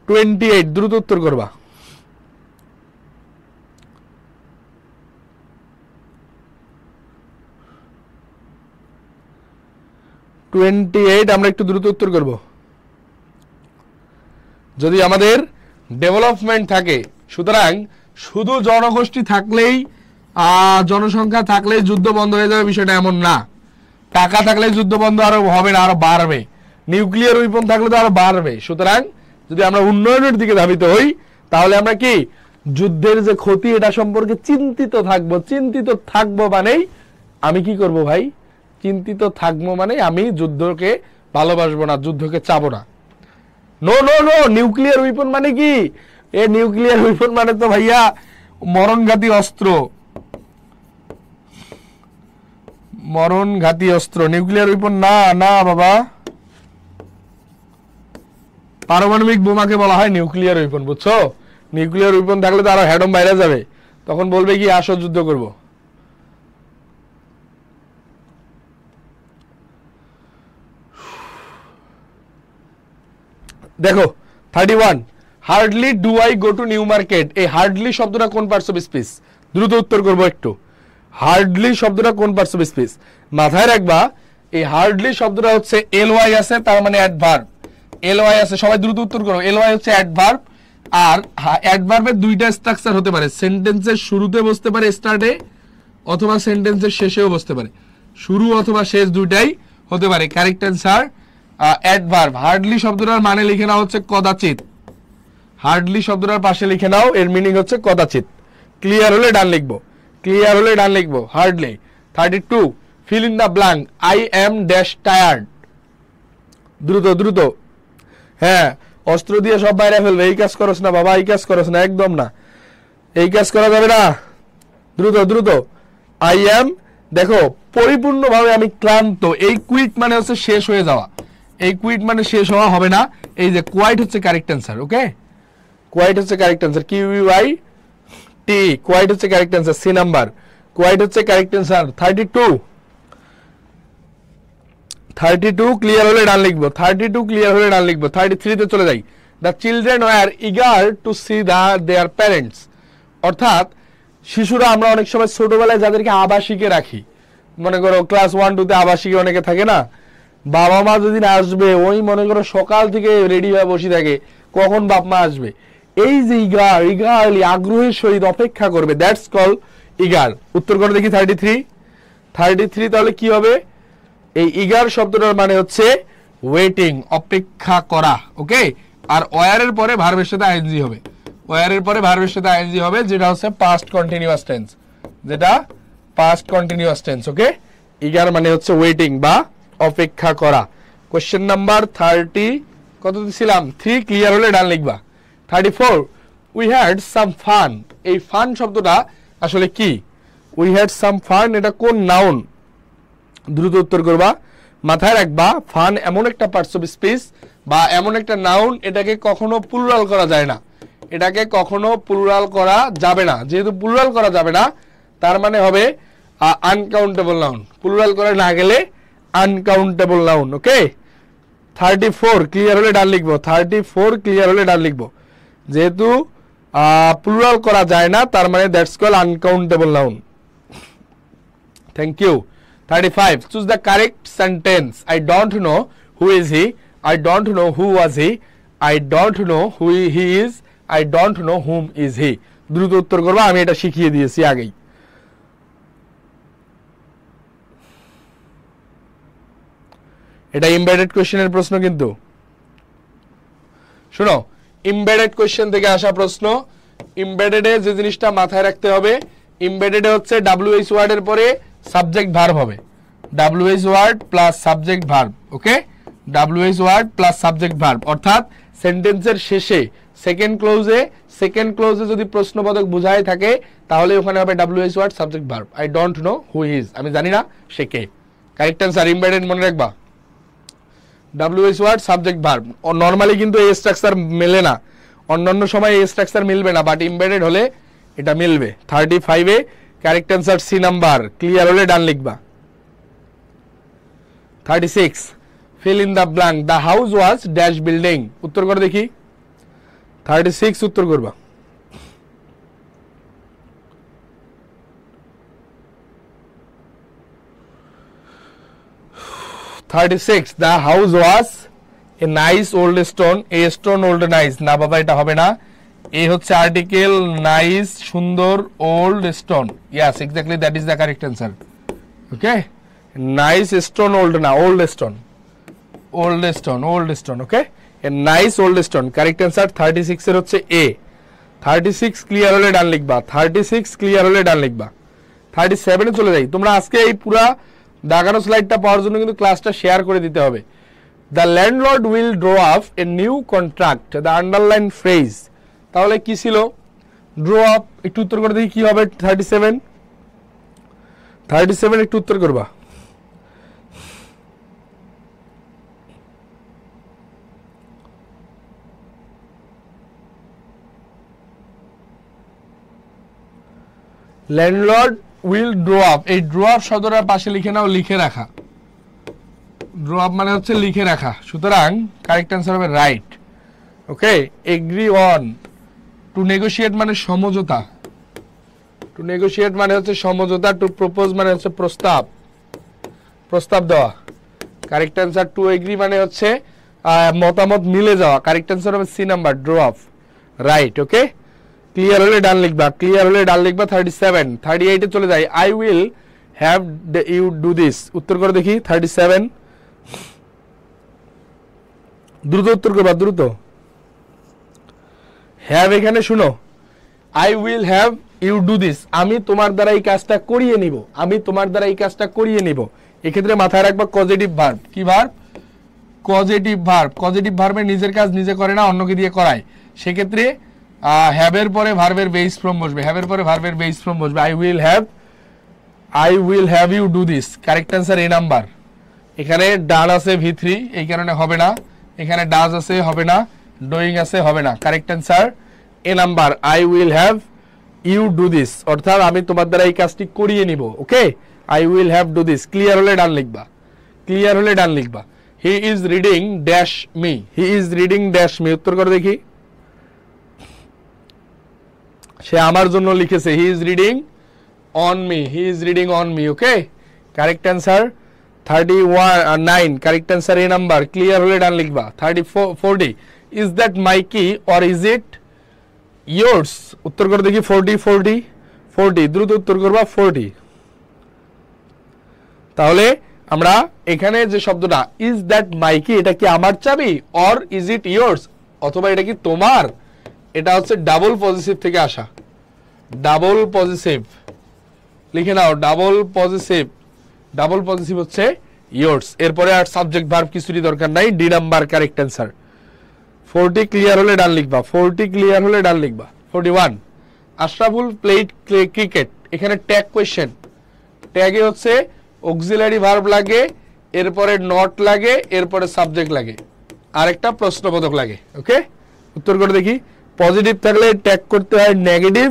28 দ্রুত উত্তর করবা। 28 আমরা একটু দ্রুত উত্তর করব। যদি আমাদের ডেভেলপমেন্ট থাকে, সুতরাং শুধু জনগোষ্ঠী থাকলেই জনসংখ্যা থাকলেই যুদ্ধ বন্ধ হয়ে যাবে বিষয়টা এমন না, টাকা থাকলে যুদ্ধ বন্ধ আরো হবে না, আরো বাড়বে, নিউক্লিয়ার উইপন থাকলে তো আরো বাড়বে। সুতরাং যদি আমরা উন্নয়নের দিকে ধাবিত হই তাহলে আমরা কি যুদ্ধের যে ক্ষতি এটা সম্পর্কে চিন্তিত থাকবো, চিন্তিত থাকবো মানেই আমি কি করব ভাই, চিন্তিত থাকবো মানে আমি যুদ্ধকে ভালোবাসবো না, যুদ্ধকে চাবো না। No no no, nuclear weapon মানে কি? এ নিউক্লিয়ার উইপন মানে তো ভাইয়া মরণঘাতী অস্ত্র, মরণঘাতী অস্ত্র। নিউক্লিয়ার উইপন না, না বাবা। পারমাণবিক বোমাকে বলা হয় নিউক্লিয়ার উইপন, বুঝছো? নিউক্লিয়ার উইপন থাকলে তো আরো হ্যাডম বাইরে যাবে, তখন বলবে কি আসো যুদ্ধ করব। দেখো 31, hardly do I go to new market. এই হার্ডলি শব্দটা কোন পার্টস অফ স্পিচ? দ্রুত উত্তর করবো একটু। হার্ডলি শব্দটা কোন পার্টস অফ স্পিচ? মাথায় রাখবা, এই হার্ডলি শব্দটা হচ্ছে এলওয়াই আছে, তার মানে অ্যাডভার্ব। এলওয়াই আছে, সবাই দ্রুত উত্তর করো। এলওয়াই হচ্ছে অ্যাডভার্ব, আর অ্যাডভার্বের দুইটা স্ট্রাকচার হতে পারে, সেন্টেন্সের শুরুতে বসতে পারে স্টার্টে, অথবা সেন্টেন্সের শেষেও বসতে পারে। শুরু অথবা শেষ দুইটাই হতে পারে। Correct answer adverb. হার্ডলি শব্দটার মানে লিখে নাও হচ্ছে কদাচিৎ। হার্ডলি শব্দটার পাশে লিখে নাও, এর মিনিং হচ্ছে কদাচিৎ। ক্লিয়ার হলে ডান লিখবো, ক্লিয়ার হলে ডান লিখবো। Hardly. 32, fill in the blank. I am dash tired. দ্রুত দ্রুত। হ্যাঁ, অস্ত্র দিয়ে সব বাইরে ফেলবে। এই কাজ করস না বাবা, এই কাজ করস না, একদম না, এই কাজ করা যাবে না। দ্রুত দ্রুত। আই এম, দেখো পরিপূর্ণভাবে আমি ক্লান্ত। এই কুইট মানে হচ্ছে শেষ হয়ে যাওয়া, এই কুইট মানে শেষ হওয়া হবে না। এই যে কোয়াইট হচ্ছে কারেক্ট অ্যান্সার। ওকে, কোয়াইট হচ্ছে correct answer. QEI T, quite হচ্ছে correct answer. C number, quite হচ্ছে কারেক্ট অ্যান্সার। 32 ক্লিয়ার হলে ডান লিখবো। 32 ক্লিয়ার হলে ডান লিখবো। 33 তে চলে যাই। The children were eager to see their parents. অর্থাৎ শিশুরা, আমরা অনেক সময় ছোটবেলায় যাদেরকে আবাসিকে রাখি, মনে করো ক্লাস 1-2 তে আবাসিকে অনেকে থাকে না, বাবা মা যেদিন আসবে ওই মনে করো সকাল থেকে রেডি হয়ে বসে থাকে কখন বাপ মা আসবে। এই যে ইগারলি, আগ্রহের সহিত অপেক্ষা করবে, দ্যাটস কল ইগার। উত্তর করে দেখি 33 তাহলে কি হবে? এই ইগার শব্দটার মানে হচ্ছে ওয়েটিং, অপেক্ষা করা। ওকে, আর ওয়ারের পরে ভার্বের সাথে আইএনজি হবে। ওয়ারের পরে ভার্বের সাথে আইএনজি হবে, যেটা হচ্ছে পাস্ট কন্টিনিউয়াস টেন্স, যেটা পাস্ট কন্টিনিউয়াস টেন্স। ওকে, ইগার মানে হচ্ছে ওয়েটিং বা অপেক্ষা করা। কোশ্চেন নাম্বার 30 কত দিছিলাম? 3 ক্লিয়ার হলে ডান লিখবা। 34, উই হ্যাড সাম ফান। এই ফান শব্দটা আসলে কি? উই হ্যাড সাম ফান, এটা কোন নাউন? দ্রুত উত্তর করবা। মাথায় রাখবা, ফান এমন একটা পার্টস অফ স্পিচ বা এমন একটা নাউন, এটাকে কখনো প্লুরাল করা যায় না, এটাকে কখনো প্লুরাল করা যাবে না। যেহেতু প্লুরাল করা যাবে না, তার মানে হবে আনকাউন্টেবল নাউন। প্লুরাল করে না গেলে আনকাউন্টেবল নাউন। ওকে, 34 ক্লিয়ার হলে ডান লিখবো। 34 ক্লিয়ার হলে ডান লিখবো। যেহেতু প্লুরাল করা যায় না, তার মানে that's call uncountable noun. Thank you. 35, choose the correct sentence. I don't know who is he. I don't know who was he. I don't know who he is. I don't know whom is he. দ্রুত উত্তর করবা, আমি এটা শিখিয়ে দিয়েছি আগেই। এটা embedded কোশ্চেনের প্রশ্ন কিন্তু। শোনো, এমবেডেড কোশ্চেন থেকে আসা প্রশ্ন। এমবেডেডে যে জিনিসটা মাথায় রাখতে হবে, এমবেডেডে হচ্ছে WH ওয়ার্ডের পরে সাবজেক্ট ভার্ব হবে। WH word plus subject verb. ওকে, WH word plus subject verb, অর্থাৎ সেন্টেন্সের শেষে সেকেন্ড ক্লোজে যদি প্রশ্নবোধক বুঝায় থাকে, তাহলে ওখানে হবে WH word subject verb. I don't know who is, আমি জানি না সে কে। কারেক্ট অ্যান্সার এমবেডেড, মনে রাখবা। WH word subject verb. Normally কিন্তু এই স্ট্রাকচার মেলে না, অন্যান্য সময় এই স্ট্রাকচার মিলবে না, বাট এমবেডেড হলে এটা মিলবে। 35 correct answer C number. Clear হলে ডান লিখবা। 36, fill in the blank. The house was dash building. উত্তর করে দেখি। 36 উত্তর করবা। 36, the house was a nice old stone. A stone old nice, না বাবা এটা হবে না। এ হচ্ছে আর্টিকেল, নাইস সুন্দর, old stone. Yes, exactly that is the correct answer. Okay, nice stone old না, old stone, old stone, old stone. Okay, a nice old stone. Correct answer 36 এর হচ্ছে এ। 36 ক্লিয়ার হলে ডান লিখবা। 36 clear হলে done লিখবা। 37 এ চলে যাই। তোমরা আজকে এই পুরা দাগানো স্লাইডটা পাওয়ার জন্য কিন্তু ক্লাসটা শেয়ার করে দিতে হবে। The landlord will draw up a new contract, the underline phrase. তাহলে কি ছিল? Draw up. একটু উত্তর করে দেখি কি হবে। 37 একটু উত্তর করবা। ল্যান্ডলর্ড উইল ড্র আপ, এই ড্র আপ শব্দটার পাশে লিখে নাও লিখে রাখা। ড্র আপ মানে হচ্ছে লিখে রাখা, সুতরাং কারেক্ট অ্যান্সার হবে right. Okay, agree on. To negotiate মানে সমঝোতা, টু নেগোশিয়েট মানে হচ্ছে সমঝোতা। টু প্রপোজ মানে হচ্ছে প্রস্তাব, প্রস্তাব দেওয়া। কারেক্ট অ্যান্সার টু এগ্রি মানে হচ্ছে মতামত মিলে যাওয়া। কারেক্ট অ্যান্সার হবে C number, draw up. Right. Okay, clear হলে ডান লিখবা, ক্লিয়ার হলে ডান লিখবা। 37 38 চলে যাই। I will have you do this. উত্তর করে দেখি 37। দ্রুত উত্তর করবা, দ্রুত। হ্যাভ এখানে শুনো, I will have you do this, আমি তোমার দ্বারা এই কাজটা করিয়ে নিব, আমি তোমার দ্বারা এই কাজটা করিয়ে নিব। এক্ষেত্রে মাথায় রাখবা কজেটিভ ভার্ব। কি ভার্ব? Causative verb. কজেটিভ ভার্বে নিজের কাজ নিজে করে না, অন্যকে দিয়ে করায়। সেক্ষেত্রে হ্যাভের পরে ভার্বের বেস ফর্ম বসবে, হ্যাভের পরে ভার্বের বেস ফর্ম বসবে। I will have you do this. Correct answer A number. এখানে ডান আছে V3, এই কারণে হবে না। এখানে ডাজ আছে, হবে না। ডুইং আছে, হবে না। Correct answer A number, I will have you do this, অর্থাৎ আমি তোমার দ্বারা এই কাজটি করিয়ে নিব। Okay, I will have do this. Clear হলে ডান লিখবা, ক্লিয়ার হলে ডান লিখবা। He is reading dash me, he is reading dash me. উত্তর করে দেখি। সে আমার জন্য লিখেছে, he is reading on me, he is reading on me. Okay, correct answer 39। Correct answer A number. Clear হলে ডান লিখবা। 40 ইজ দ্যাট মাই কি অর ইজ ইট ইয়োর্স। উত্তর করে দেখি। 40 দ্রুত উত্তর করবা। 40। তাহলে আমরা এখানে যে শব্দটা ইজ দ্যাট মাই কি, এটা কি আমার চাবি, অর ইজ ইট ইয়োর্স, অথবা এটা কি তোমার, এটা হচ্ছে ডাবল পজিটিভ থেকে আসা। ডাবল পজিটিভ লিখে নাও, ডাবল পজিটিভ। ডাবল পজিটিভ হচ্ছে ইয়োর্স। এরপরে আর সাবজেক্ট ভার্ব কিছুরই দরকার নাই। D number correct answer. 40 clear হলে ডান লিখবা, 40 ক্লিয়ার হলে ডান লিখবা। 41 আশরাফুল প্লেড ক্রিকেট। এখানে ট্যাগ কোয়েশ্চেন। ট্যাগে হচ্ছে অক্সিলারি ভার্ব লাগে, এরপরে নট লাগে, এরপরে সাবজেক্ট লাগে, আরেকটা প্রশ্নবোধক লাগে। ওকে, উত্তর করে দেখি। পজিটিভ থাকলে ট্যাগ করতে হয় নেগেটিভ,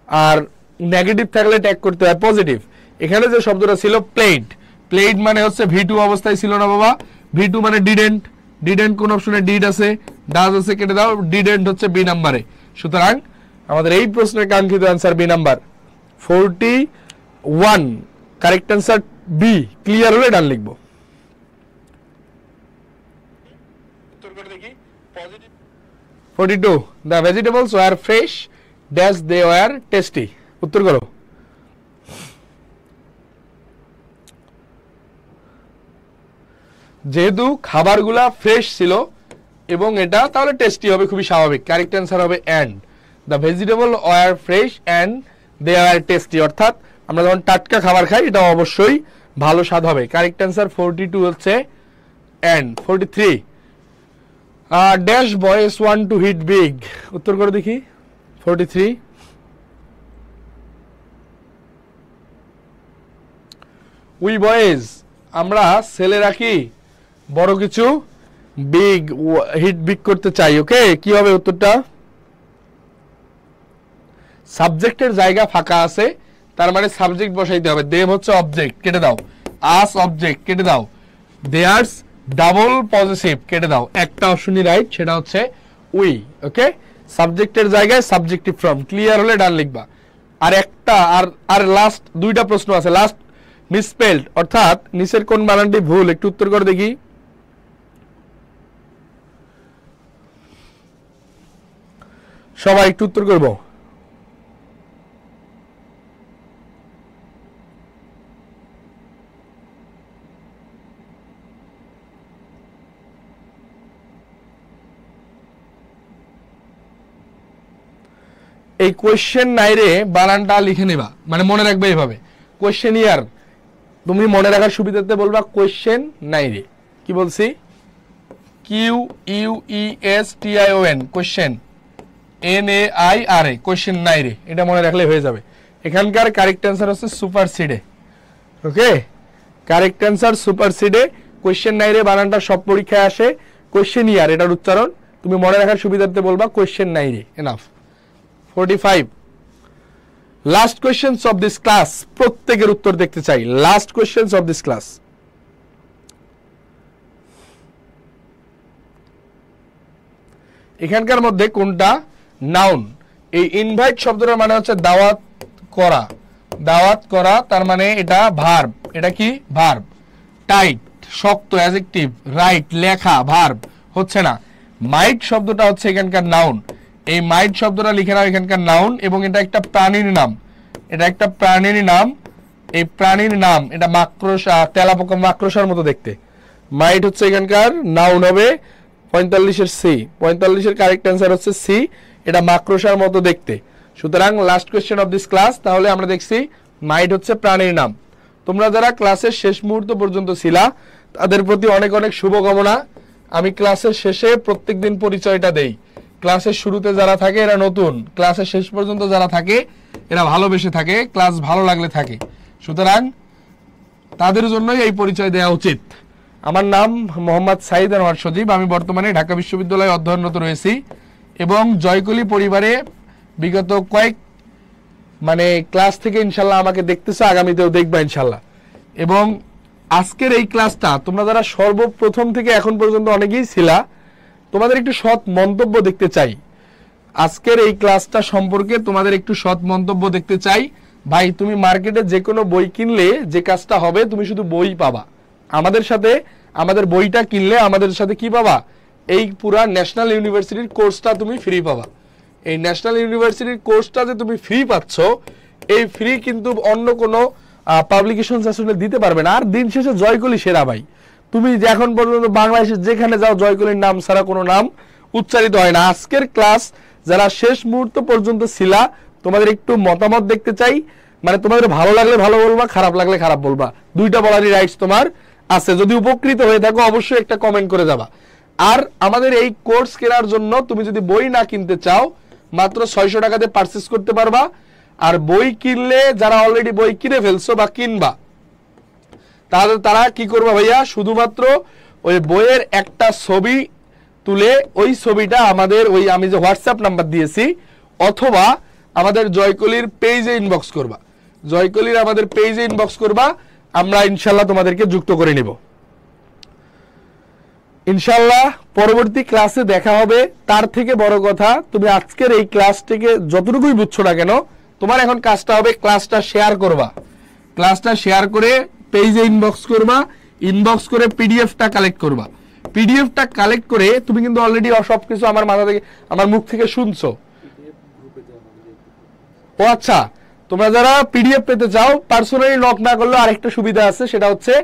আর নেগেটিভ থাকলে ট্যাগ করতে হয় পজিটিভ। এখানে যে শব্দটা ছিল প্লেড, প্লেড মানে হচ্ছে V2 অবস্থায় ছিল না বাবা। V2 মানে ডিডেন্ট, ডিডেন্ট কোন অপশনে? ডিড আছে, ডাজ আছে, কেটে দাও। ডিডেন্ট হচ্ছে বি নাম্বারে। সুতরাং আমাদের এই প্রশ্নের কাঙ্ক্ষিত answer B number. 41 correct answer B. Clear হলে ডান লিখবো। উত্তর করে দেখি। 42 the vegetables were fresh dash they were tasty. উত্তর করো। যেহেতু খাবারগুলা ফ্রেশ ছিল এবং এটা, তাহলে টেস্টি হবে, খুবই স্বাভাবিক। কারেক্ট অ্যান্সার হবে and. The vegetable were fresh and they are tasty, অর্থাৎ আমরা যখন টাটকা খাবার খাই এটা অবশ্যই ভালো স্বাদ হবে। কারেক্ট অ্যান্সার 42 হচ্ছে এন্ড। 43 ড্যাশ বয়েস ওয়ান্ট টু হিট বিগ। উত্তর করে দেখি। 43 উই বয়েজ, আমরা ছেলেরা কি বড় কিছু বিগ হিট বিগ করতে চাই। ওকে, কি হবে উত্তরটা? সাবজেক্টের জায়গা ফাঁকা আছে, তার মানে সাবজেক্ট বসাইতে হবে। দেম হচ্ছে অবজেক্ট, কেটে দাও। আস অবজেক্ট, কেটে দাও। দেয়ার্স ডাবল পজিটিভ, কেটে দাও। একটা অপশনই রাইট, সেটা হচ্ছে উই। ওকে, সাবজেক্টের জায়গায় সাবজেক্টিভ ফর্ম। ক্লিয়ার হলে ডান লিখবা। আর একটা আর লাস্ট দুইটা প্রশ্ন আছে। লাস্ট মিসস্পেলড, অর্থাৎ নিচের কোন বানানটি ভুল, একটু উত্তর করে দেখি। সবাই একটু উত্তর করবো। এই কোয়েশ্চেন নাইরে বানানটা লিখে নেবা, মানে মনে রাখবে এইভাবে। কোয়েশ্চেনিয়ার তুমি মনে রাখার সুবিধাতে বলবা কোয়েশ্চেন নাই রে। কি বলছি? QUESTION কোয়েশ্চেন, NAIRA কোয়েশ্চেন নাই রে, এটা মনে রাখলে হয়ে যাবে। এখানকার কারেক্ট অ্যান্সার হচ্ছে সুপারসিডে। ওকে, কারেক্ট অ্যান্সার সুপারসিডে। কোয়েশ্চেন নাই রে বানানটা সব পরীক্ষায় আসে, কোয়েশ্চেন ইয়ার এটার উচ্চারণ। তুমি মনে রাখার সুবিধার্থে বলবা কোয়েশ্চেন নাই রে। Enough. 45 last questions of this class, প্রত্যেকের উত্তর দেখতে চাই। Last questions of this class. এখানকার মধ্যে কোনটা নাউন? এই ইনভাইট শব্দটার মানে হচ্ছে দাওয়াত করা, দাওয়াত করা, তার মানে এটা ভার্ব। এটা কি ভার্ব? টাইট শক্ত অ্যাডজেক্টিভ, রাইট লেখা, ভার্ব হচ্ছে না। মাইট শব্দটা হচ্ছে এখানকার নাউন। এই মাইট শব্দটা লিখে নাও এখানকার নাউন, এবং এটা একটা প্রাণীর নাম। এটা একটা প্রাণীর নাম। এই প্রাণীর নাম, এটা মাকড়সা, তেলাপোকা মাকড়সার মতো দেখতে। মাইট হচ্ছে এখানকার নাউন হবে 45-এর সি। 45-এর কারেক্ট অ্যান্সার হচ্ছে সি, এটা মাকড়সার মতো দেখতে। সুতরাং last question of this class, তাহলে আমরা দেখছি মাইট হচ্ছে প্রাণীর নাম। তোমরা যারা ক্লাসের শেষ মুহূর্ত পর্যন্ত ছিলা তাদের প্রতি অনেক অনেক শুভকামনা। আমি ক্লাসের শেষে প্রত্যেকদিন পরিচয়টা দেই। ক্লাসের শুরুতে যারা থাকে এরা নতুন, ক্লাসের শেষ পর্যন্ত যারা থাকে এরা ভালোবেসে থাকে, ক্লাস ভালো লাগলে থাকে। সুতরাং তাদের জন্যই এই পরিচয় দেওয়া উচিত। আমার নাম মোহাম্মদ সাইদ আনোয়ার সজীব। আমি বর্তমানে ঢাকা বিশ্ববিদ্যালয়ে অধ্যয়নরত রয়েছি এবং জয়কলি পরিবারে বিগত কয়েক ক্লাস থেকে ইনশাল্লাহ আমাকে দেখতেছো, আগামীতেও দেখবা ইনশাল্লাহ। এবং আজকের এই ক্লাসটা তোমরা যারা সর্বপ্রথম থেকে এখন পর্যন্ত অনেকেই ছিলা, তোমাদের একটু সৎ মন্তব্য দেখতে চাই। আজকের এই ক্লাসটা সম্পর্কে তোমাদের একটু সৎ মন্তব্য দেখতে চাই। ভাই, তুমি মার্কেটে যে কোনো বই কিনলে যে কাজটা হবে, তুমি শুধু বই পাবা। আমাদের সাথে, আমাদের বইটা কিনলে আমাদের সাথে কি পাবা? এই পুরা ন্যাশনাল ইউনিভার্সিটির কোর্সটা তুমি ফ্রি পাবা। এই ন্যাশনাল ইউনিভার্সিটির কোর্সটা যে তুমি ফ্রি পাচ্ছ, এই ফ্রি কিন্তু অন্য কোনো পাবলিকেশন আসলে দিতে পারবে না। আর দিন শেষে জয়কলি সেরা ভাই। তুমি যে এখন পর্যন্ত বাংলাদেশে যেখানে যাও জয়কলির নাম ছাড়া কোনো নাম উচ্চারিত হয় না। আজকের ক্লাস যারা শেষ মুহূর্ত পর্যন্ত ছিলা, তোমাদের একটু মতামত দেখতে চাই। তোমাদের ভালো লাগলে ভালো বলবা, খারাপ লাগলে খারাপ বলবা, দুইটা বলারই রাইটস তোমার আছে। যদি উপকৃত হয়ে থাকো অবশ্যই একটা কমেন্ট করে যাবা। আর আমাদের এই কোর্স কেনার জন্য তুমি যদি বই না কিনতে চাও, মাত্র 600 টাকাতে পারচেজ করতে পারবা। আর বই কিনলে যারা অলরেডি বই কিনে ফেলছো বা কিনবা, তাহলে তারা কি করবা ভাইয়া? শুধুমাত্র ওই বইয়ের একটা ছবি তুলে ওই ছবিটা আমাদের ওই আমি যে হোয়াটসঅ্যাপ নাম্বার দিয়েছি অথবা আমাদের জয়কলির পেজে ইনবক্স করবা। জয়কলির আমাদের পেজে ইনবক্স করবা, আমরা ইনশাল্লাহ তোমাদেরকে যুক্ত করে নিব। ইনশাল্লাহ পরবর্তী ক্লাসে দেখা হবে। তার থেকে বড় কথা, তুমি আজকের এই ক্লাস থেকে যতটুকুই বুঝছো না কেন, তোমার এখন কাজটা হবে ক্লাসটা শেয়ার করবা। ক্লাসটা শেয়ার করে পেজে ইনবক্স করবা, ইনবক্স করে পিডিএফটা কালেক্ট করবা। পিডিএফটা কালেক্ট করে তুমি কিন্তু অলরেডি সবকিছু আমার মাথা থেকে, আমার মুখ থেকে শুনছো। ও আচ্ছা, তোমরা যারা পিডিএফ পেতে চাও পার্সোনালি নক না করলেও আরেকটা সুবিধা আছে, সেটা হচ্ছে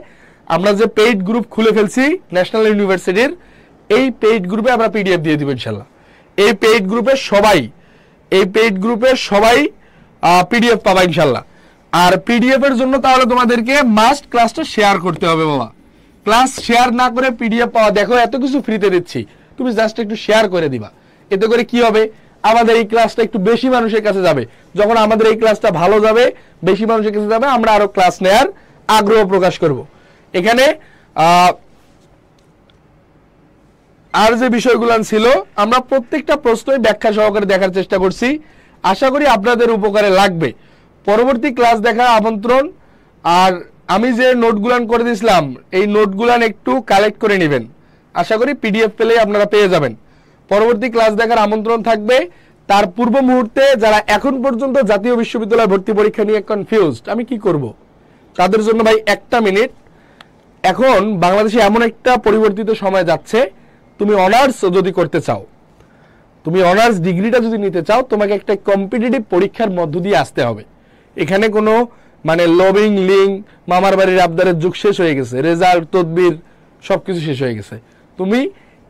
আমরা যে পেইড গ্রুপ খুলে ফেলছি ন্যাশনাল ইউনিভার্সিটির, এই পেইড গ্রুপে আমরা পিডিএফ দিয়ে দিব ইনশাল্লাহ। এই পেইড গ্রুপে সবাই পিডিএফ পাবা ইনশাল্লাহ। আর পিডিএফ এর জন্য তাহলে তোমাদেরকে মাস্ট ক্লাসটা শেয়ার করতে হবে বাবা। ক্লাস শেয়ার না করে পিডিএফ পাওয়া, দেখো এত কিছু ফ্রিতে দিচ্ছি, তুমি জাস্ট একটু শেয়ার করে দিবা। এতে করে কি হবে? আমাদের এই ক্লাসটা একটু বেশি মানুষের কাছে যাবে। যখন আমাদের এই ক্লাসটা ভালো যাবে, বেশি মানুষের কাছে যাবে, আমরা আরো ক্লাস নেয়ার আগ্রহ প্রকাশ করব। এখানে আর যে বিষয়গুলো ছিল, আমরা প্রত্যেকটা প্রশ্নই ব্যাখ্যা সহকারে দেখার চেষ্টা করছি। আশা করি আপনাদের উপকারে লাগবে। পরবর্তী ক্লাস দেখার আমন্ত্রণ। আর আমি যে নোটগুলান করে দিয়েছিলাম, এই নোটগুলান একটু কালেক্ট করে নেবেন। আশা করি পিডিএফ পেলে আপনারা পেয়ে যাবেন। পরবর্তী ক্লাস দেখার আমন্ত্রণ থাকবে। তার পূর্ব মুহূর্তে যারা এখন পর্যন্ত জাতীয় বিশ্ববিদ্যালয় ভর্তি পরীক্ষা নিয়ে কনফিউজড, আমি কি করব, তাদের জন্য ভাই একটা মিনিট। এখন বাংলাদেশে এমন একটা পরিবর্তিত সময় যাচ্ছে, তুমি অনার্স যদি করতে চাও, তুমি অনার্স ডিগ্রিটা যদি নিতে চাও, তোমাকে একটা কম্পিটিটিভ পরীক্ষার মধ্য দিয়ে আসতে হবে। এখানে কোনো লবিং লিঙ্ক, মামার বাড়ির আবদারের যুগ শেষ হয়ে গেছে, রেজাল্ট তদবির সবকিছু শেষ হয়ে গেছে। তুমি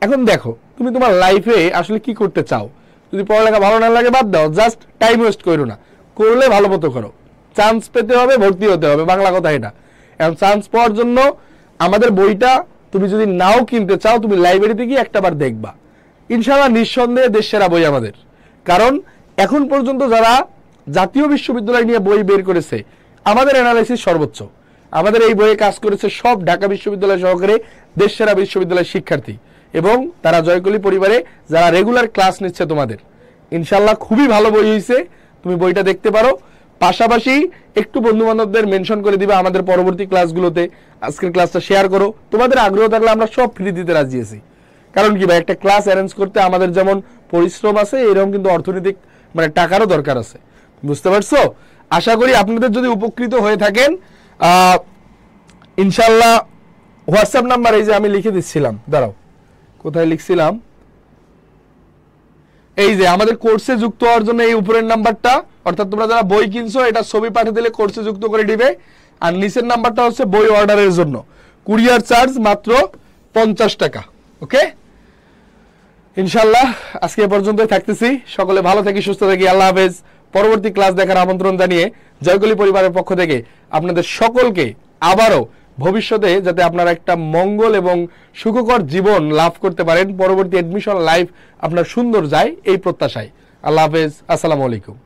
এখন দেখো তুমি তোমার লাইফে আসলে কি করতে চাও। যদি পড়ালেখা ভালো না লাগে বাদ দাও, জাস্ট টাইম ওয়েস্ট করো না, করলে ভালো মতো করো। চান্স পেতে হবে, ভর্তি হতে হবে, বাংলা কথা এটা। এখন চান্স পাওয়ার জন্য আমাদের বইটা তুমি যদি নাও কিনতে চাও, তুমি লাইব্রেরিতে গিয়ে একটাবার দেখবা, ইনশাআল্লাহ নিঃসন্দেহে দেশ সেরা বই আমাদের। কারণ এখন পর্যন্ত যারা জাতীয় বিশ্ববিদ্যালয় নিয়ে বই বের করেছে, আমাদের অ্যানালাইসিস সর্বোচ্চ। আমাদের এই বইয়ে কাজ করেছে সব ঢাকা বিশ্ববিদ্যালয় সহকারে দেশ সেরা বিশ্ববিদ্যালয়ের শিক্ষার্থী, এবং তারা জয়কলি পরিবারে যারা রেগুলার ক্লাস নিচ্ছে তোমাদের। ইনশাআল্লাহ খুবই ভালো বই হয়েছে, তুমি বইটা দেখতে পারো। পাশাপাশি একটু বন্ধু বান্ধবদের মেনশন করে দিবে আমাদের পরবর্তী ক্লাসগুলোতে, আজকের ক্লাসটা শেয়ার করো। তোমাদের আগ্রহ থাকলে আমরা সব ফ্রি দিতে রাজি আছি। কারণ কি ভাই, একটা ক্লাস অ্যারেঞ্জ করতে আমাদের যেমন পরিশ্রম আছে, এরকম কিন্তু অর্থনৈতিক মানে টাকারও দরকার আছে, বুঝতে পারছো? আশা করি আপনাদের যদি উপকৃত হয়ে থাকেন, ইনশাল্লাহ হোয়াটসঅ্যাপ নাম্বার এই যে আমি লিখে দিচ্ছিলাম, দাঁড়াও কোথায় লিখছিলাম, এই যে আমাদের কোর্সে যুক্ত হওয়ার জন্য এই উপরের নাম্বারটা, অর্থাৎ তোমরা যারা বই কিনছো এটা ছবি পাঠিয়ে দিলে কোর্সে যুক্ত করে দিবে। আর নিচের নাম্বারটা হচ্ছে বই অর্ডারের জন্য, কুরিয়ার চার্জ মাত্র 50 টাকা। ওকে, ইনশাল্লাহ আজকে এ পর্যন্তই থাকতেছি। সকলে ভালো থাকি, সুস্থ থাকি, আল্লাহ হাফেজ। পরবর্তী ক্লাস দেখার আমন্ত্রণ জানিয়ে জয়কলি পরিবারের পক্ষ থেকে আপনাদের সকলকে আবারও ভবিষ্যতে যাতে আপনারা একটা মঙ্গল এবং সুখকর জীবন লাভ করতে পারেন, পরবর্তী এডমিশন লাইফ আপনার সুন্দর যায়, এই প্রত্যাশায়। আল্লাহ হাফেজ, আসসালামু আলাইকুম।